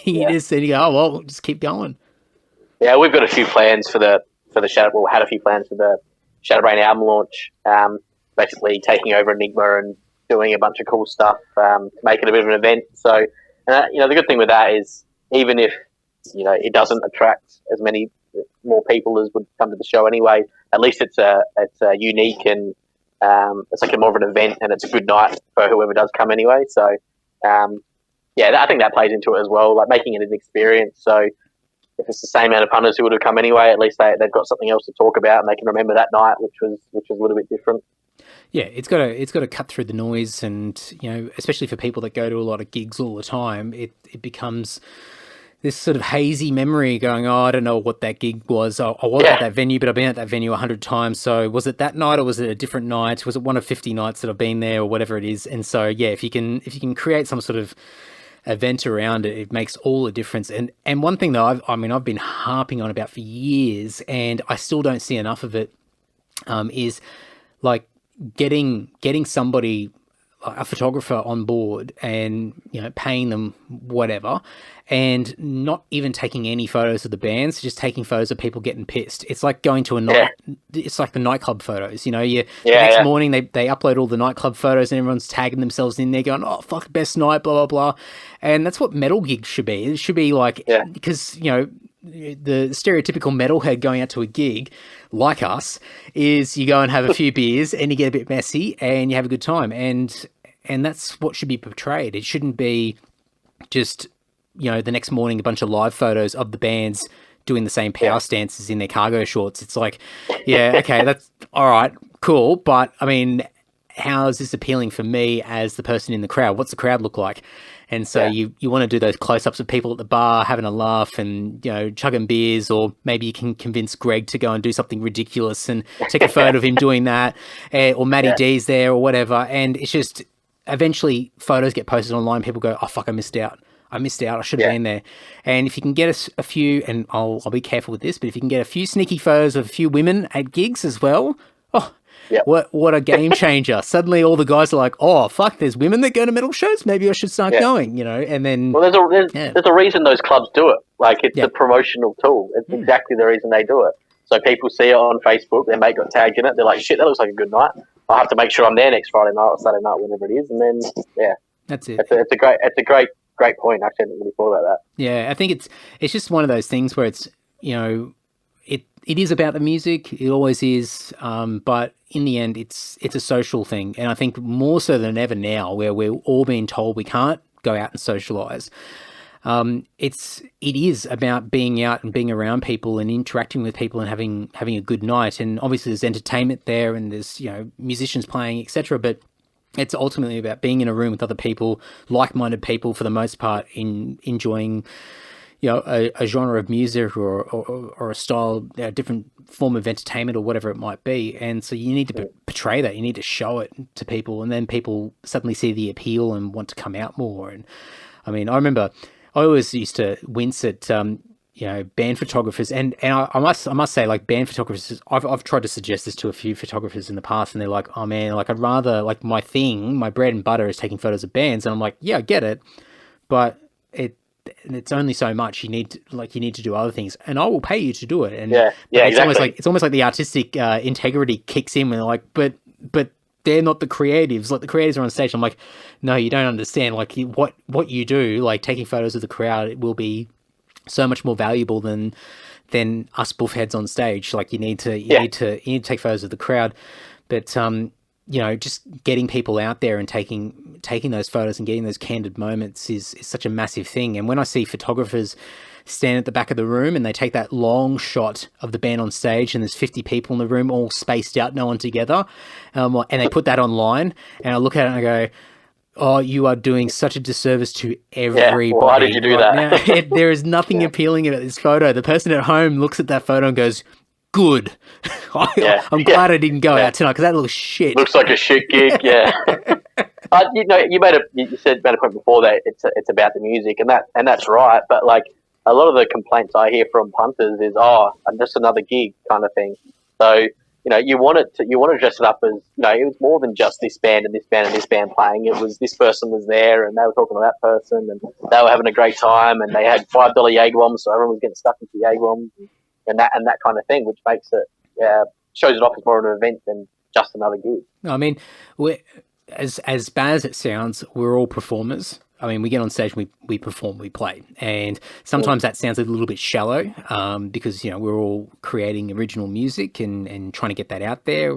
You go, oh, well, just keep going. Yeah, we've got a few plans for the Shatter. Well, we had a few plans for the Shatterbrain album launch. Basically taking over Enigma and doing a bunch of cool stuff, to make it a bit of an event. So, the good thing with that is even if it doesn't attract as many more people as would come to the show anyway, at least it's a unique and it's like a more of an event and it's a good night for whoever does come anyway. So, I think that plays into it as well, like making it an experience. So if it's the same amount of punters who would have come anyway, at least they've got something else to talk about and they can remember that night, which was a little bit different. Yeah, it's got to cut through the noise, and especially for people that go to a lot of gigs all the time, it becomes this sort of hazy memory going, oh, I don't know what that gig was. I was at that venue, but I've been at that venue 100 times. So was it that night or was it a different night? Was it one of 50 nights that I've been there or whatever it is? And so, if you can create some sort of event around it, it makes all the difference. And one thing that I've been harping on about for years, and I still don't see enough of it, is like getting somebody, a photographer on board and paying them whatever, and not even taking any photos of the bands, just taking photos of people getting pissed. It's like going to a night. It's like the nightclub photos. The next morning they upload all the nightclub photos and everyone's tagging themselves in there going, oh fuck, best night, blah blah blah. And that's what metal gigs should be. It should be like, because the stereotypical metalhead going out to a gig like us is you go and have a few beers and you get a bit messy and you have a good time, and that's what should be portrayed. It shouldn't be just the next morning a bunch of live photos of the bands doing the same power stances in their cargo shorts. It's like, okay, that's all right, cool, but I mean, how is this appealing for me as the person in the crowd? What's the crowd look like? And so you want to do those close-ups of people at the bar having a laugh and, chugging beers, or maybe you can convince Greg to go and do something ridiculous and take a photo of him doing that, or Matty D's there or whatever. And it's just eventually photos get posted online. People go, oh, fuck, I missed out. I should have been there. And if you can get us a few, and I'll be careful with this, but if you can get a few sneaky photos of a few women at gigs as well, what a game changer. Suddenly all the guys are like, oh, fuck, there's women that go to metal shows? Maybe I should start going, and then... Well, there's a reason those clubs do it. Like, it's a promotional tool. It's exactly the reason they do it. So people see it on Facebook, their mate got tagged in it, they're like, shit, that looks like a good night. I'll have to make sure I'm there next Friday night or Saturday night, whatever it is. And then, that's it. It's a great point. Actually, I hadn't really thought about that. Yeah, I think it's just one of those things where it's, it is about the music. It always is. But in the end, it's a social thing. And I think more so than ever now, where we're all being told we can't go out and socialize, it is about being out and being around people and interacting with people and having a good night. And obviously there's entertainment there and there's, musicians playing, etc. But it's ultimately about being in a room with other people, like-minded people for the most part, in enjoying a genre of music or a style, a different form of entertainment or whatever it might be. And so you need to portray that. You need to show it to people, and then people suddenly see the appeal and want to come out more. And I mean, I remember I always used to wince at band photographers, and I must say, like, band photographers, I've tried to suggest this to a few photographers in the past, and they're like, oh man, like, I'd rather, like, my bread and butter is taking photos of bands. And I'm like, yeah, I get it, but it's only so much. You need to do other things, and I will pay you to do it. And exactly. It's almost like the artistic integrity kicks in when they're like, but they're not the creatives. Like, the creatives are on stage. I'm like, no, you don't understand. Like, what you do, like taking photos of the crowd, it will be so much more valuable than than us buffheads on stage. Like you need to take photos of the crowd, but just getting people out there and taking those photos and getting those candid moments is such a massive thing. And when I see photographers stand at the back of the room and they take that long shot of the band on stage and there's 50 people in the room all spaced out, no one together, and they put that online, and I look at it and I go, oh, you are doing such a disservice to everybody. Yeah, why did you do that? Now, there is nothing appealing about this photo. The person at home looks at that photo and goes, good. I'm glad I didn't go out tonight because that looks shit. Looks like a shit gig, yeah. You said a point before that it's about the music, and that's right. But like a lot of the complaints I hear from punters is, I'm just another gig kind of thing. So you want to dress it up as it was more than just this band and this band and this band playing. It was this person was there and they were talking to that person and they were having a great time and they had $5 Jaeger bombs, so everyone was getting stuck into Jaeger bombs and that kind of thing, which makes it shows it off as more of an event than just another gig. I mean, as bad as it sounds, we're all performers. I mean, we get on stage, we perform, we play. And sometimes that sounds a little bit shallow because, we're all creating original music and trying to get that out there.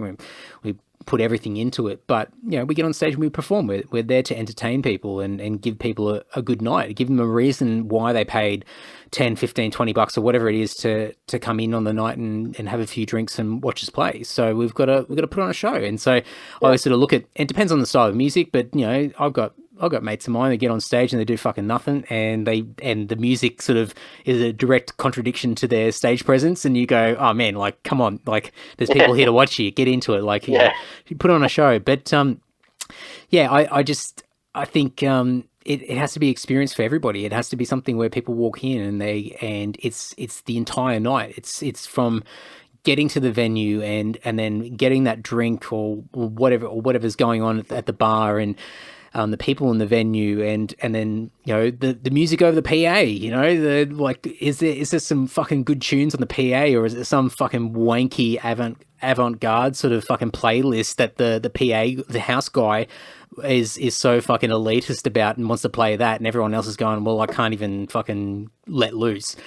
We put everything into it. But, we get on stage and we perform. We're there to entertain people and give people a good night, give them a reason why they paid 10, 15, 20 bucks or whatever it is to come in on the night and have a few drinks and watch us play. So we've got to put on a show. And so I always sort of look at, it depends on the style of music, but, I've got mates of mine that get on stage and they do fucking nothing, and the music sort of is a direct contradiction to their stage presence, and you go, oh man, like come on, like there's people here to watch you, get into it, like you put on a show. But I think it has to be experience for everybody. It has to be something where people walk in and it's the entire night. It's from getting to the venue and then getting that drink or whatever's going on at the bar and the people in the venue and then the music over the PA. Is there some fucking good tunes on the PA, or is it some fucking wanky avant-garde sort of fucking playlist that the PA, the house guy, is so fucking elitist about and wants to play that, and everyone else is going, well, I can't even fucking let loose.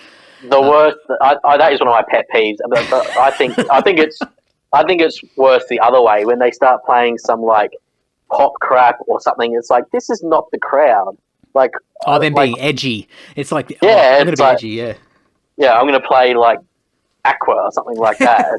The worst. That is one of my pet peeves. But I think it's worse the other way when they start playing some like pop crap or something. It's like, this is not the crowd. Like, them being edgy. It's like, I'm going to be edgy. Yeah. Yeah, I'm going to play like Aqua or something like that.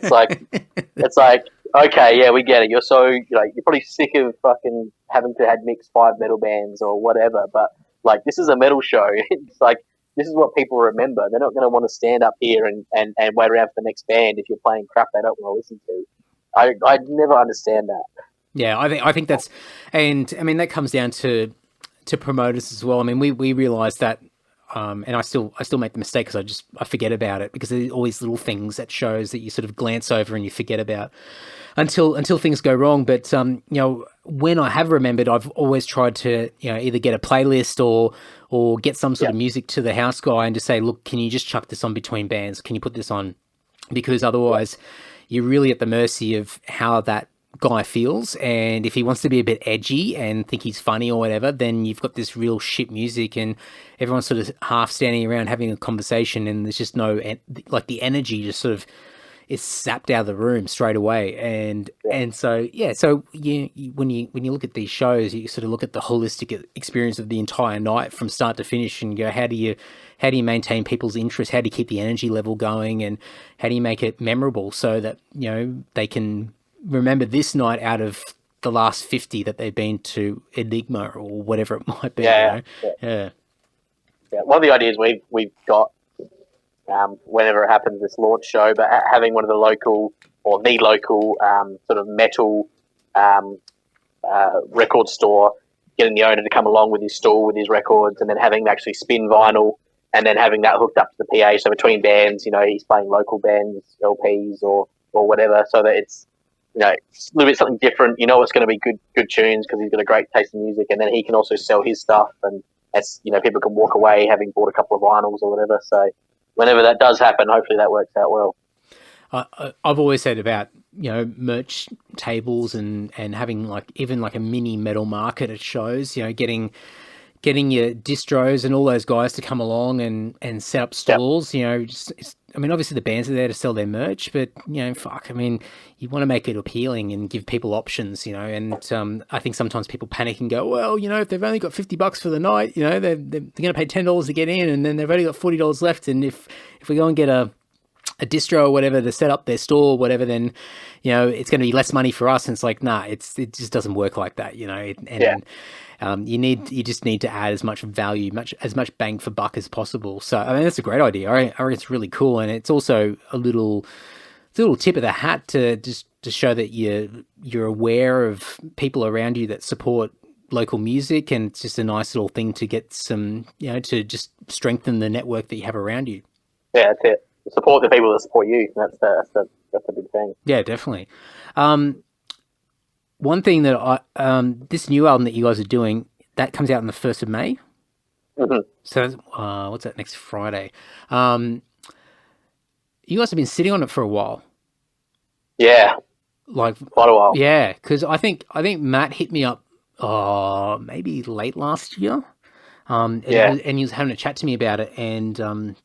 It's like, okay, yeah, we get it. You're so you're probably sick of fucking having to have mix 5 metal bands or whatever. But like, this is a metal show. It's like, this is what people remember. They're not going to want to stand up here and wait around for the next band if you're playing crap they don't want to listen to. I never understand that. Yeah, I think that's, and I mean that comes down to promoters as well. I mean we realize that, and I still make the mistake because I forget about it because there's always little things at shows that you sort of glance over and you forget about until things go wrong. But when I have remembered, I've always tried to either get a playlist or get some sort of music to the house guy and just say, look, can you just chuck this on between bands? Can you put this on? Because otherwise you're really at the mercy of how that guy feels, and if he wants to be a bit edgy and think he's funny or whatever, then you've got this real shit music and everyone's sort of half standing around having a conversation and there's just no, like the energy just sort of is sapped out of the room straight away. And so when you look at these shows, you sort of look at the holistic experience of the entire night from start to finish and go, how do you maintain people's interest? How do you keep the energy level going? And how do you make it memorable so that they can remember this night out of the last 50 that they've been to Enigma or whatever it might be. Yeah. One of the ideas we've got whenever it happens, this launch show, but having one of the local sort of metal record store, getting the owner to come along with his stall with his records, and then having them actually spin vinyl, and then having that hooked up to the PA. So between bands, he's playing local bands, LPs or whatever, so that it's it's a little bit something different. It's going to be good tunes because he's got a great taste in music, and then he can also sell his stuff, and that's people can walk away having bought a couple of vinyls or whatever. So whenever that does happen, hopefully that works out well. I've always said about merch tables and having even a mini metal market at shows. Getting your distros and all those guys to come along and set up stalls. I mean, obviously the bands are there to sell their merch, but fuck, I mean, you want to make it appealing and give people options, and I think sometimes people panic and go, well, if they've only got $50 for the night, they're going to pay $10 to get in, and then they've only got $40 left, and if we go and get a distro or whatever to set up their store or whatever, then it's going to be less money for us. And it's like, nah, it just doesn't work like that, you just need to add as much value, as much bang for buck as possible. So I mean, that's a great idea. I reckon it's really cool, and it's also a little tip of the hat to show that you're aware of people around you that support local music, and it's just a nice little thing to get some, to just strengthen the network that you have around you. Yeah, that's it. Support the people that support you. That's a big thing. Yeah, definitely. One thing that this new album that you guys are doing, that comes out on the 1st of May. Mm-hmm. So what's that, next Friday? You guys have been sitting on it for a while. Yeah, like quite a while. Yeah, because I think Matt hit me up maybe late last year. And he was having a chat to me about it, and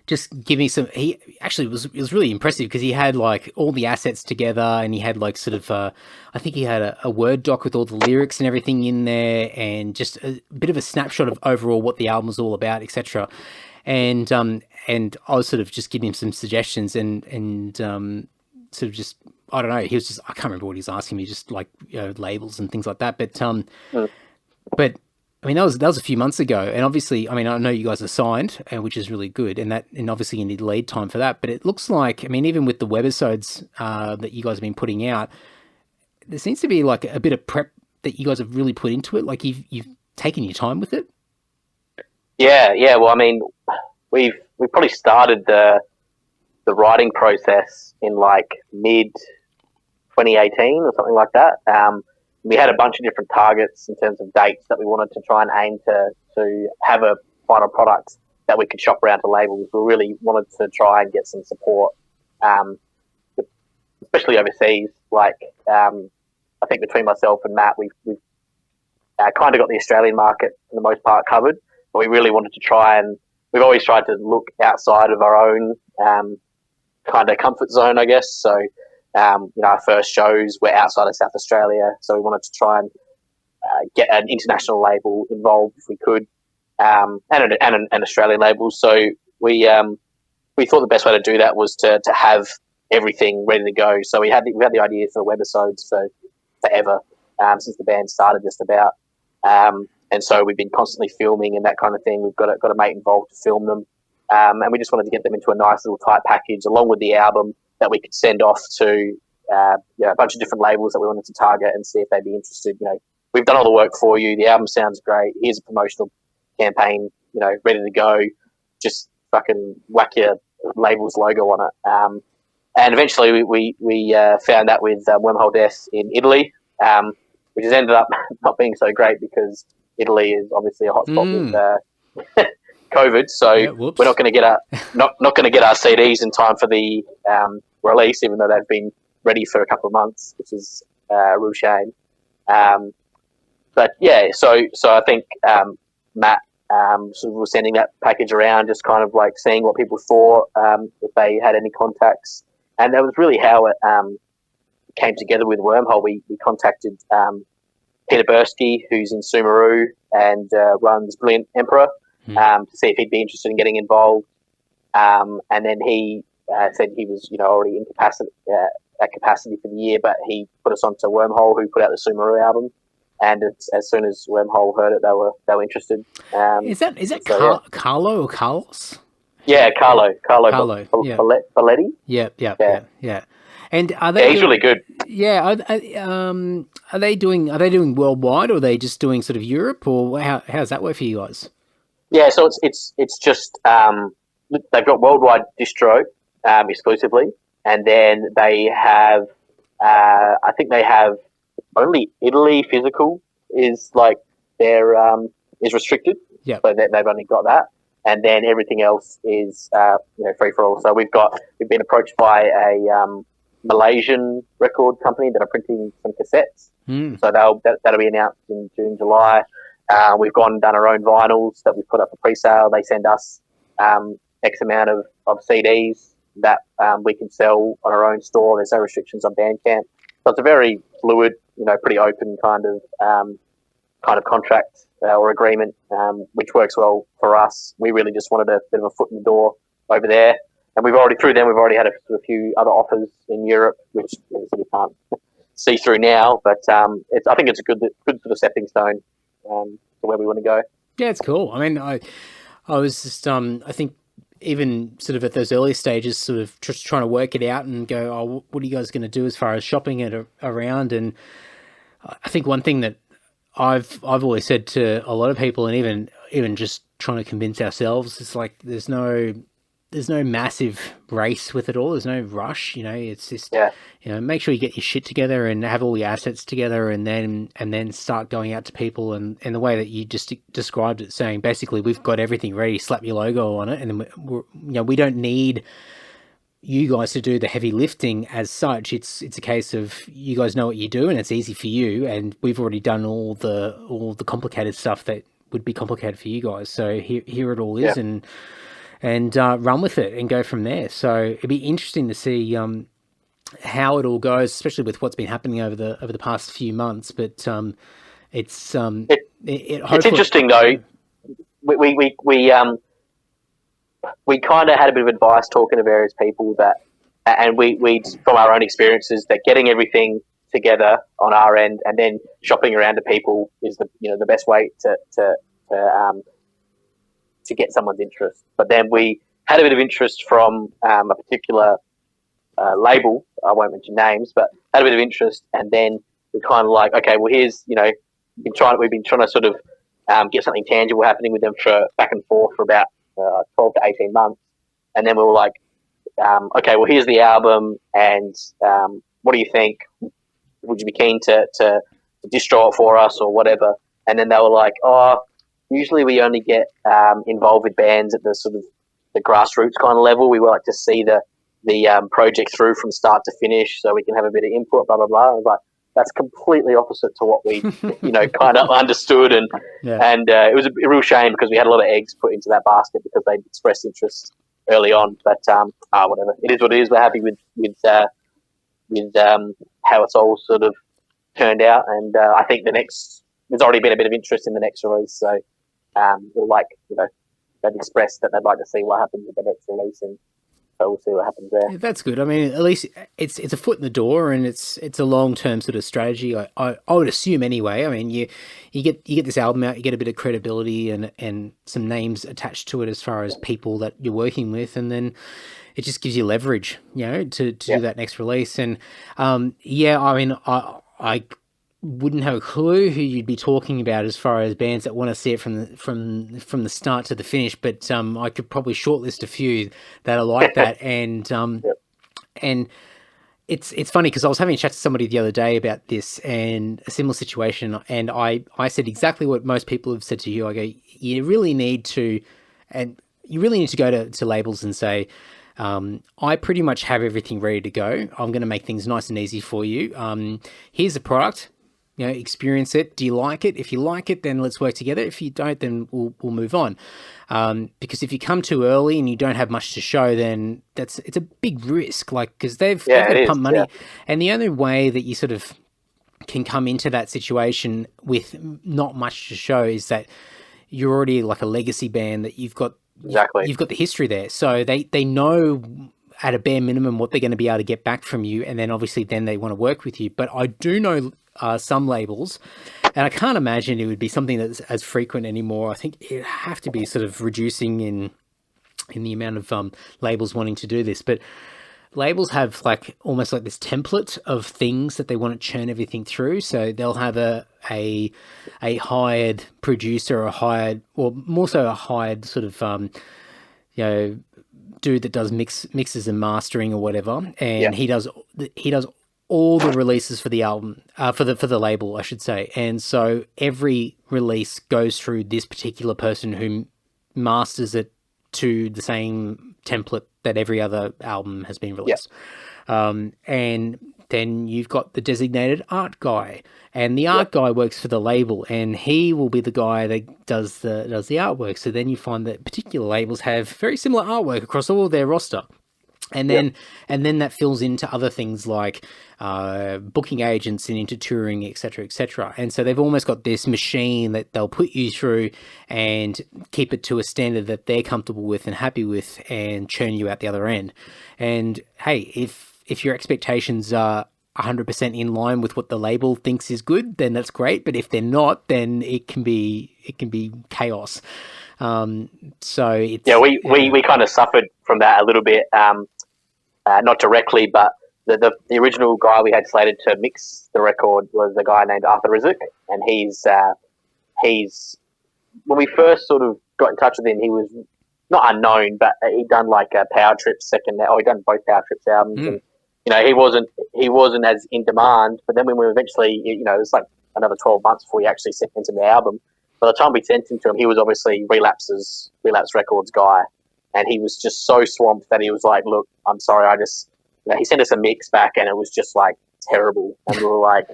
just give me some. He actually it was really impressive because he had like all the assets together, and he had like sort of I think he had a Word doc with all the lyrics and everything in there, and just a bit of a snapshot of overall what the album was all about, etc. And I was sort of just giving him some suggestions, and sort of just, I don't know, he was just, I can't remember what he was asking me, just like labels and things like that, but I mean, that was a few months ago, and obviously, I mean, I know you guys are signed, which is really good, and obviously you need lead time for that. But it looks like, I mean, even with the webisodes that you guys have been putting out, there seems to be like a bit of prep that you guys have really put into it. Like you've taken your time with it. Yeah. Well, I mean, we probably started the writing process in like mid 2018 or something like that. We had a bunch of different targets in terms of dates that we wanted to try and aim to have a final product that we could shop around to labels. We really wanted to try and get some support, especially overseas. Like, I think between myself and Matt, we've kind of got the Australian market for the most part covered, but we really wanted to try, and we've always tried to look outside of our own kind of comfort zone, I guess. So, our first shows were outside of South Australia, so we wanted to try and get an international label involved if we could, and an Australian label. So we thought the best way to do that was to have everything ready to go. So we had the idea for the webisodes for forever, since the band started, just about. And so we've been constantly filming and that kind of thing. We've got a mate involved to film them, and we just wanted to get them into a nice little tight package along with the album that we could send off to a bunch of different labels that we wanted to target and see if they'd be interested. We've done all the work for you. The album sounds great. Here's a promotional campaign, ready to go. Just fucking whack your label's logo on it. And eventually we found that with Wormhole Death in Italy, which has ended up not being so great because Italy is obviously a hotspot with COVID, so we're not going to get our CDs in time for the release, even though they've been ready for a couple of months, which is a real shame. But yeah, so I think Matt sort of was sending that package around, just kind of like seeing what people thought, if they had any contacts, and that was really how it came together with Wormhole. We contacted Peter Bursky, who's in Sumeru and runs Brilliant Emperor, to see if he'd be interested in getting involved. And then he said he was, already in at capacity for the year, but he put us onto Wormhole, who put out the Sumeru album. And as soon as Wormhole heard it, they were interested. Is that Carlo or Carlos? Yeah, Carlo. Yeah. Balletti. Yeah. And are they? He's really good. Yeah. Are they doing worldwide, or are they just doing sort of Europe, or how does that work for you guys? Yeah, so it's just they've got worldwide distro exclusively, and then they have I think they have only Italy physical is like their is restricted. Yeah, so they've only got that, and then everything else is free for all. So we've been approached by a Malaysian record company that are printing some cassettes. So that'll be announced in June, July. We've gone and done our own vinyls that we've put up for pre-sale. They send us X amount of of CDs that we can sell on our own store. There's no restrictions on Bandcamp, so it's a very fluid, pretty open kind of contract or agreement, which works well for us. We really just wanted a bit of a foot in the door over there, and we've already had a few other offers in Europe, which obviously we can't see through now. But I think it's a good sort of stepping stone to where we want to go. Yeah, it's cool. I mean, I was just I think even sort of at those early stages, sort of just trying to work it out and go, oh, what are you guys going to do as far as shopping it around? And I think one thing that I've always said to a lot of people, and even just trying to convince ourselves, it's like there's no massive race with it all. There's no rush, it's just, make sure you get your shit together and have all your assets together, and then start going out to people. And the way that you just described it, saying basically we've got everything ready, slap your logo on it. And then we don't need you guys to do the heavy lifting as such. It's a case of you guys know what you do and it's easy for you. And we've already done all the complicated stuff that would be complicated for you guys. So here it all is. And run with it and go from there. So it'd be interesting to see how it all goes, especially with what's been happening over the past few months. But it's interesting though. We kind of had a bit of advice talking to various people and we from our own experiences, that getting everything together on our end and then shopping around to people is the best way to get someone's interest. But then we had a bit of interest from a particular label. I won't mention names, but had a bit of interest, and then we kind of like, okay, well, here's we've been trying to sort of get something tangible happening with them for back and forth for about 12 to 18 months, and then we were like, okay, well, here's the album, and what do you think? Would you be keen to distro it for us or whatever? And then they were like, oh, usually we only get involved with bands at the sort of the grassroots kind of level. We like to see the project through from start to finish so we can have a bit of input, blah, blah, blah. I was like, that's completely opposite to what we, kind of understood. And it was a real shame because we had a lot of eggs put into that basket because they expressed interest early on. But whatever. It is what it is. We're happy with how it's all sort of turned out. And I think there's already been a bit of interest in the next release. So they've expressed that they'd like to see what happens with the next release, and so we'll see what happens there. Yeah, that's good. I mean, at least it's a foot in the door, and it's a long-term sort of strategy. I would assume anyway. I mean, you get this album out, you get a bit of credibility and some names attached to it as far as people that you're working with, and then it just gives you leverage, to do that next release. And I mean, I wouldn't have a clue who you'd be talking about as far as bands that want to see it from the start to the finish, but I could probably shortlist a few that are like that. And and it's funny because I was having a chat to somebody the other day about this and a similar situation, and I said exactly what most people have said to you. I go, you really need to go to labels and say, I pretty much have everything ready to go. I'm going to make things nice and easy for you. Here's the product. Experience it. Do you like it? If you like it, then let's work together. If you don't, then we'll move on. Because if you come too early and you don't have much to show, then it's a big risk. Because they've got to pump money, and the only way that you sort of can come into that situation with not much to show is that you're already like a legacy band, that you've got the history there, so they know at a bare minimum what they're going to be able to get back from you, and then obviously then they want to work with you. But I do know some labels, and I can't imagine it would be something that's as frequent anymore. I think it'd have to be sort of reducing in the amount of labels wanting to do this. But labels have almost like this template of things that they want to churn everything through. So they'll have a hired producer, or more so a hired sort of dude that does mixes and mastering or whatever, and he does all the releases for the album, for the label, I should say. And so every release goes through this particular person who masters it to the same template that every other album has been released. And then you've got the designated art guy, and the art guy works for the label, and he will be the guy that does the artwork. So then you find that particular labels have very similar artwork across all of their roster. And then that fills into other things like booking agents and into touring, et cetera, et cetera. And so they've almost got this machine that they'll put you through and keep it to a standard that they're comfortable with and happy with, and churn you out the other end. And hey, if your expectations are 100% in line with what the label thinks is good, then that's great. But if they're not, then it can be chaos. So it's, we kind of suffered from that a little bit. Not directly, but the original guy we had slated to mix the record was a guy named Arthur Rizek, and he's when we first sort of got in touch with him, he was not unknown, but he'd done like a Power Trips he'd done both Power Trips albums, and he wasn't as in demand. But then when we eventually, it was like another 12 months before we actually sent him the album. By the time we sent him to him, he was obviously Relapse Records guy. And he was just so swamped that he was like, look, I'm sorry, he sent us a mix back and it was just like terrible. And we were like,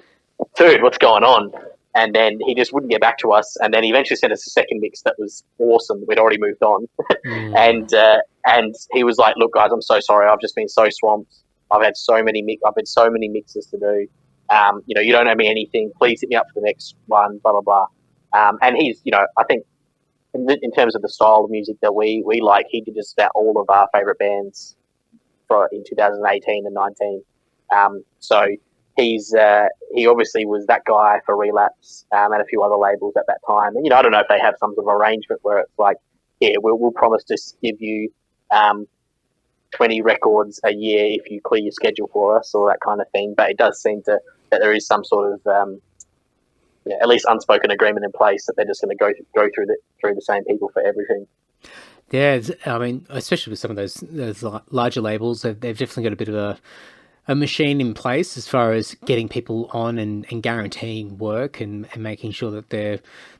dude, what's going on? And then he just wouldn't get back to us. And then he eventually sent us a second mix that was awesome. We'd already moved on. And he was like, look, guys, I'm so sorry. I've just been so swamped. I've had so many mixes to do. You don't owe me anything. Please hit me up for the next one, blah, blah, blah. And he's, I think, in terms of the style of music that we like, he did just about all of our favourite bands in 2018 and 19. So he obviously was that guy for Relapse and a few other labels at that time. And I don't know if they have some sort of arrangement where it's like, we'll promise to give you 20 records a year if you clear your schedule for us, or that kind of thing. But it does seem that there is some sort of at least unspoken agreement in place that they're just going to go through the same people for everything. Yeah, I mean, especially with some of those larger labels, they've definitely got a bit of a machine in place as far as getting people on and guaranteeing work and making sure that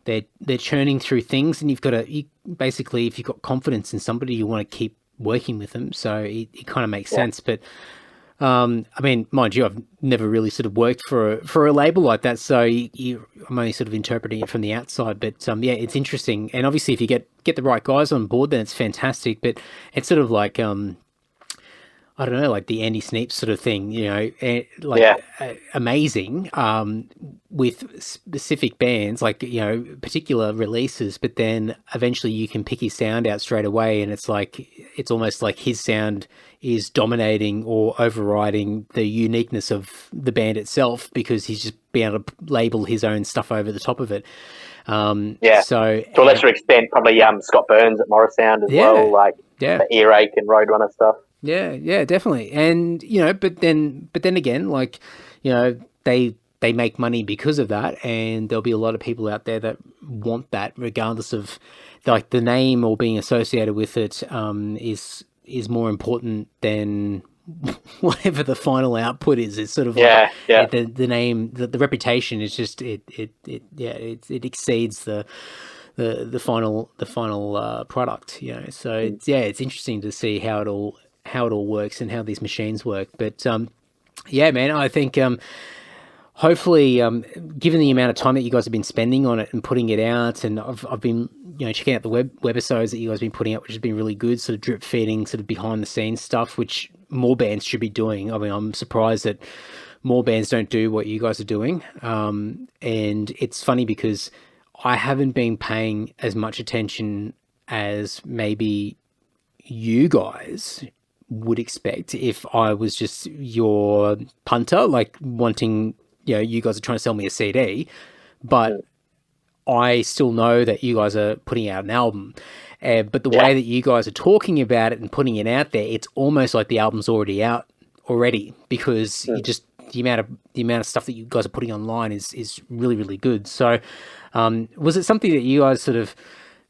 they're churning through things. And basically, if you've got confidence in somebody, you want to keep working with them. So it kind of makes sense. But I mean, mind you, I've never really sort of worked for a label like that, so I'm only sort of interpreting it from the outside. But it's interesting, and obviously, if you get the right guys on board, then it's fantastic. But it's sort of like I don't know, like the Andy Sneap sort of thing, amazing with specific bands, like, particular releases, but then eventually you can pick his sound out straight away, and it's almost like his sound is dominating or overriding the uniqueness of the band itself, because he's just being able to label his own stuff over the top of it. So to a lesser extent, probably Scott Burns at Morris Sound as well, like the Earache and Roadrunner stuff. Yeah, definitely. And, but then again, like, they make money because of that, and there'll be a lot of people out there that want that, regardless of like the name or being associated with it, is more important than whatever the final output is. It's sort of the name, the reputation is just it exceeds the final product, So it's interesting to see how it all works and how these machines work. But man, I think hopefully, given the amount of time that you guys have been spending on it and putting it out, and I've been checking out the webisodes that you guys have been putting out, which has been really good, sort of drip feeding, sort of behind the scenes stuff, which more bands should be doing. I mean, I'm surprised that more bands don't do what you guys are doing. And it's funny because I haven't been paying as much attention as maybe you guys would expect if I was just your punter, like wanting, you guys are trying to sell me a CD, but I still know that you guys are putting out an album. But the way that you guys are talking about it and putting it out there, it's almost like the album's already out because you just the amount of stuff that you guys are putting online is really, really good. So was it something that you guys sort of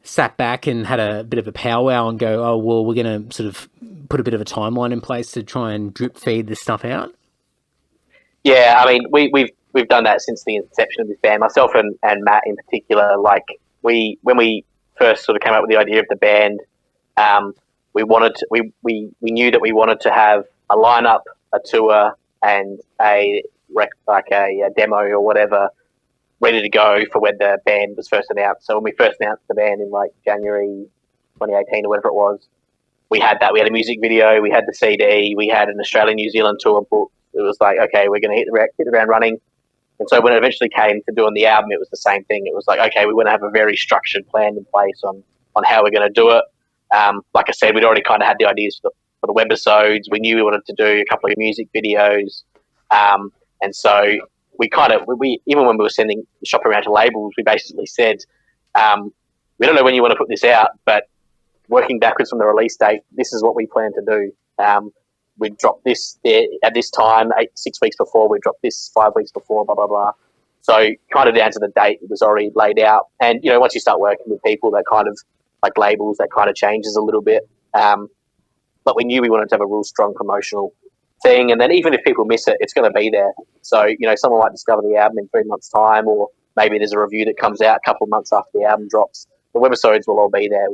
sat back and had a bit of a powwow and go, oh, well, we're going to sort of put a bit of a timeline in place to try and drip feed this stuff out? Yeah, I mean, we've done that since the inception of this band. Myself and Matt in particular, like when we first sort of came up with the idea of the band, we knew that we wanted to have a lineup, a tour, and a demo or whatever ready to go for when the band was first announced. So when we first announced the band in like January 2018 or whatever it was, we had that. We had a music video, we had the CD, we had an Australian-New Zealand tour book. It was like, okay, we're going to hit the ground running. And so when it eventually came to doing the album, it was the same thing. It was like, okay, we want to have a very structured plan in place on how we're going to do it. Like I said, we'd already kind of had the ideas for the webisodes. We knew we wanted to do a couple of music videos. And so we even when we were sending shop around to labels, we basically said, we don't know when you want to put this out, but working backwards from the release date, this is what we plan to do. We'd drop this at this time, 6 weeks before, we'd drop this 5 weeks before, blah, blah, blah. So kind of down to the date, it was already laid out. And, once you start working with people, that kind of, like labels, that kind of changes a little bit. But we knew we wanted to have a real strong promotional thing. And then even if people miss it, it's going to be there. So, someone might discover the album in 3 months' time, or maybe there's a review that comes out a couple of months after the album drops. The webisodes will all be there,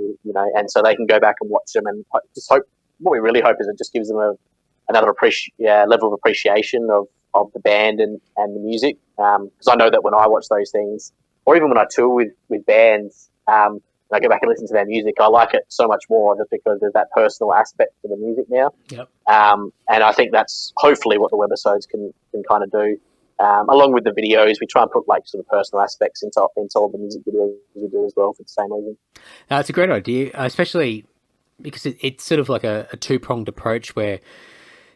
and so they can go back and watch them. And just hope, what we really hope is it just gives them another level of appreciation of the band and the music. Because I know that when I watch those things, or even when I tour with bands, and I go back and listen to their music, I like it so much more just because there's that personal aspect to the music now. Yep. And I think that's hopefully what the webisodes can kind of do. Along with the videos, we try and put like sort of personal aspects into all the music videos we do as well for the same reason. It's a great idea, especially because it's sort of like a two-pronged approach where,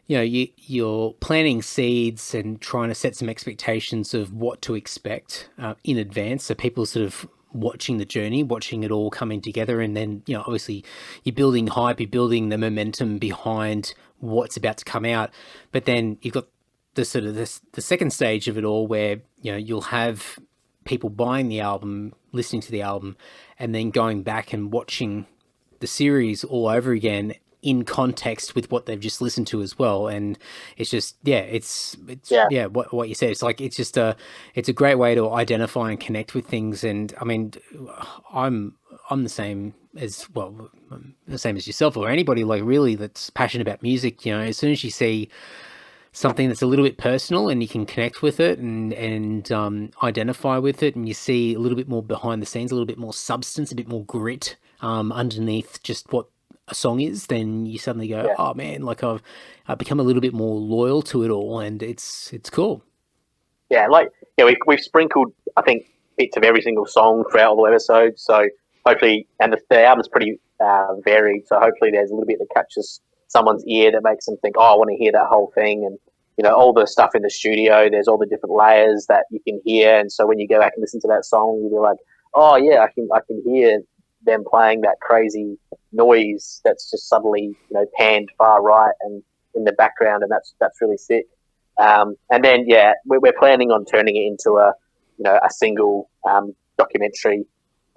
you're planting seeds and trying to set some expectations of what to expect in advance. So people sort of watching the journey, watching it all coming together. And then, obviously you're building hype, you're building the momentum behind what's about to come out. But then you've got the sort of the second stage of it all where, you'll have people buying the album, listening to the album, and then going back and watching the series all over again in context with what they've just listened to as well. And it's just, what you said, it's like, it's a great way to identify and connect with things. And I mean, I'm the same as yourself or anybody like really that's passionate about music. As soon as you see something that's a little bit personal and you can connect with it and identify with it, and you see a little bit more behind the scenes, a little bit more substance, a bit more grit underneath just what a song is, then you suddenly go, oh man, like I've become a little bit more loyal to it all, and it's cool. Yeah, we've sprinkled, I think, bits of every single song throughout all the episodes. So hopefully, and the album's pretty varied. So hopefully, there's a little bit that catches someone's ear that makes them think, oh, I want to hear that whole thing. And all the stuff in the studio, there's all the different layers that you can hear. And so when you go back and listen to that song, you'll be like, oh yeah, I can hear them playing that crazy noise that's just suddenly panned far right and in the background, and that's really sick. And then we're planning on turning it into a single documentary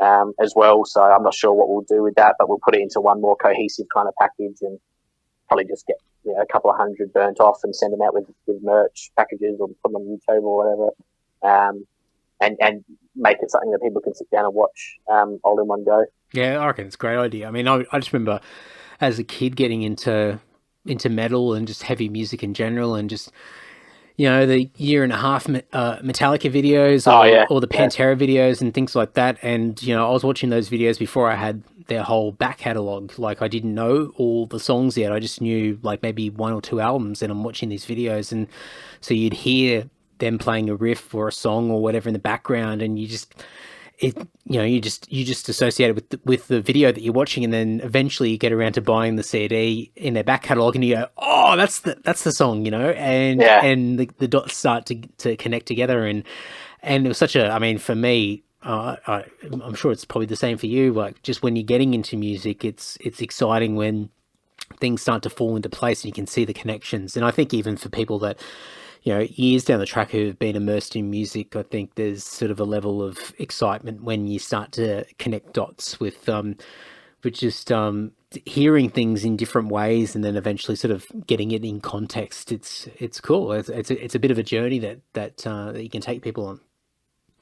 as well. So I'm not sure what we'll do with that, but we'll put it into one more cohesive kind of package and probably just get a couple of hundred burnt off and send them out with merch packages or put them on YouTube or whatever. And make it something that people can sit down and watch all in one go. Yeah, I reckon it's a great idea. I mean, I just remember as a kid getting into metal and just heavy music in general, and just the year and a half Metallica videos or the Pantera videos and things like that. And I was watching those videos before I had their whole back catalogue. Like, I didn't know all the songs yet. I just knew like maybe one or two albums, and I'm watching these videos, and so you'd hear them playing a riff or a song or whatever in the background, and you just associate it with the video that you're watching, and then eventually you get around to buying the CD in their back catalogue, and you go, oh, that's the song, and the dots start to connect together, and it was such a, I mean, for me, I'm sure it's probably the same for you. Like, just when you're getting into music, it's exciting when things start to fall into place and you can see the connections. And I think even for people that years down the track who have been immersed in music, I think there's sort of a level of excitement when you start to connect dots with just hearing things in different ways, and then eventually sort of getting it in context. It's cool. It's a bit of a journey that you can take people on.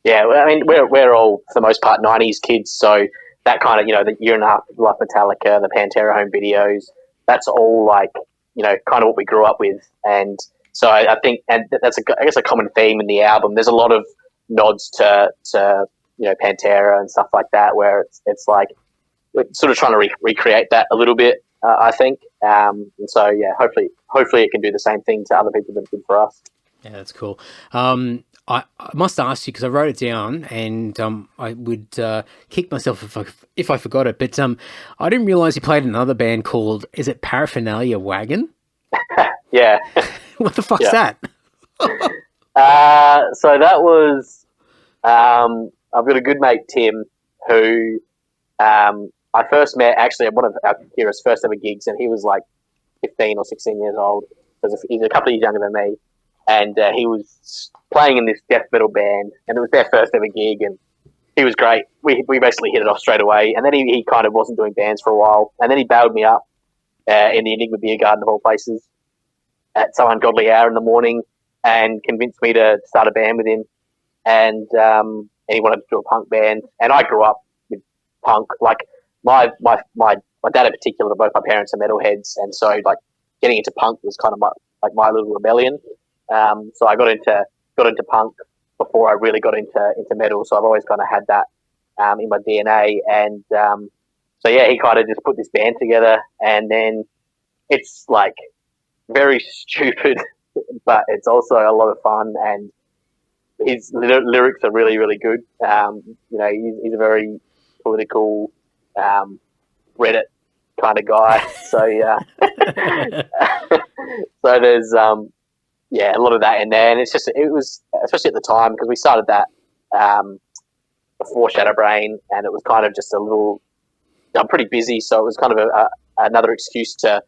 Yeah, well, I mean, we're all for the most part '90s kids, so that kind of the year and a half like Metallica, the Pantera home videos, that's all like kind of what we grew up with, and So I think, and that's I guess a common theme in the album. There's a lot of nods to Pantera and stuff like that, where it's like we're sort of trying to recreate that a little bit. I think, and so yeah, hopefully it can do the same thing to other people that's good for us. Yeah, that's cool. I must ask you because I wrote it down, and I would kick myself if I forgot it. But I didn't realize you played in another band called, is it Paraphernalia Wagon? Yeah. What the fuck's that? So that was I've got a good mate, Tim, who I first met actually at one of Alkira's first ever gigs, and he was like 15 or 16 years old. He's a couple of years younger than me, and he was playing in this death metal band, and it was their first ever gig, and he was great. We basically hit it off straight away, and then he kind of wasn't doing bands for a while, and then he bailed me up in the Enigma Beer Garden of all places at some ungodly hour in the morning, and convinced me to start a band with him, and he wanted to do a punk band, and I grew up with punk. Like my dad in particular, both my parents are metalheads, and so like getting into punk was kind of my little rebellion. So I got into punk before I really got into metal. So I've always kind of had that in my DNA. And so yeah, he kind of just put this band together, and then it's like very stupid, but it's also a lot of fun. And his lyrics are really, really good. He's a very political Reddit kind of guy. So yeah, so there's a lot of that in there, and it was especially at the time because we started that before Shatter, and it was kind of just a little. I'm pretty busy, so it was kind of another excuse to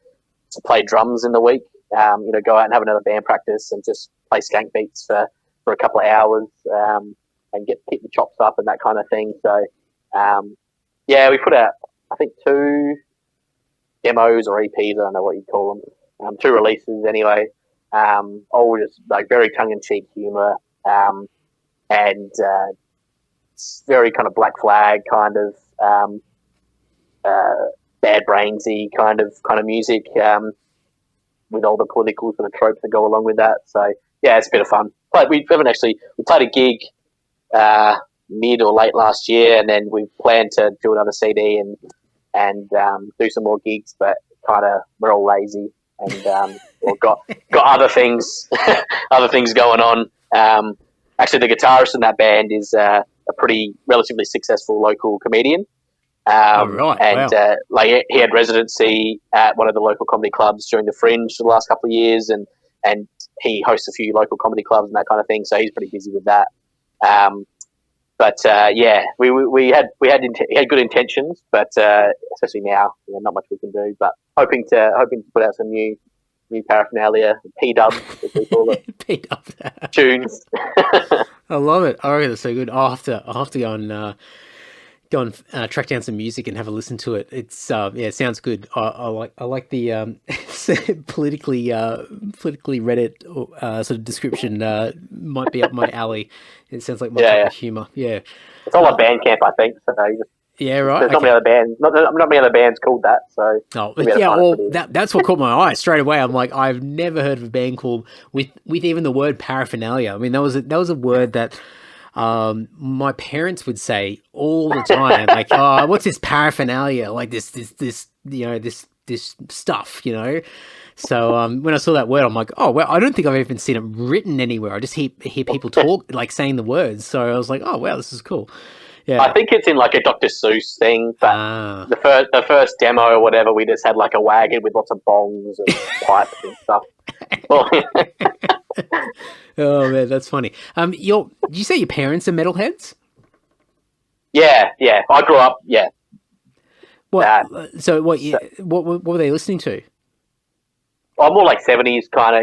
play drums in the week. Go out and have another band practice and just play skank beats for a couple of hours and keep the chops up and that kind of thing. So we put out I think 2 demos or EPs. I don't know what you call them. 2 releases anyway. All just like very tongue-in-cheek humor, and it's very kind of Black Flag kind of Bad Brainsy kind of music, with all the political sort of tropes that go along with that. So yeah, it's a bit of fun. But we played a gig mid or late last year, and then we planned to do another CD and do some more gigs, but kind of we're all lazy. And we've got other things going on. Actually, the guitarist in that band is a pretty relatively successful local comedian. He had residency at one of the local comedy clubs during the Fringe for the last couple of years, and he hosts a few local comedy clubs and that kind of thing. So he's pretty busy with that. We had good intentions, but especially now, not much we can do. But hoping to put out some new paraphernalia, P-dub, as we call it, P-dub tunes. I love it. I reckon it's so good. I'll have to go and track down some music and have a listen to it. It's it sounds good. I like the politically Reddit sort of description. Might be up my alley. It sounds like my type of humor. Yeah, it's all on Bandcamp, I think. So right. There's not many other bands. Not many other bands called that. So that's what caught my eye straight away. I'm like, I've never heard of a band called with even the word paraphernalia. I mean, that was a word that my parents would say all the time, like, "Oh, what's this paraphernalia? Like this stuff, So when I saw that word, I'm like, oh, well, I don't think I've even seen it written anywhere. I just hear people talk, like saying the words. So I was like, oh, wow, this is cool. Yeah, I think it's in like a Dr. Seuss thing, but the first demo or whatever, we just had like a wagon with lots of bongs and pipes and stuff. Oh man, that's funny. Did you say your parents are metalheads? Yeah. I grew up. Yeah. What? So what were they listening to? Oh, more like 70s kind of,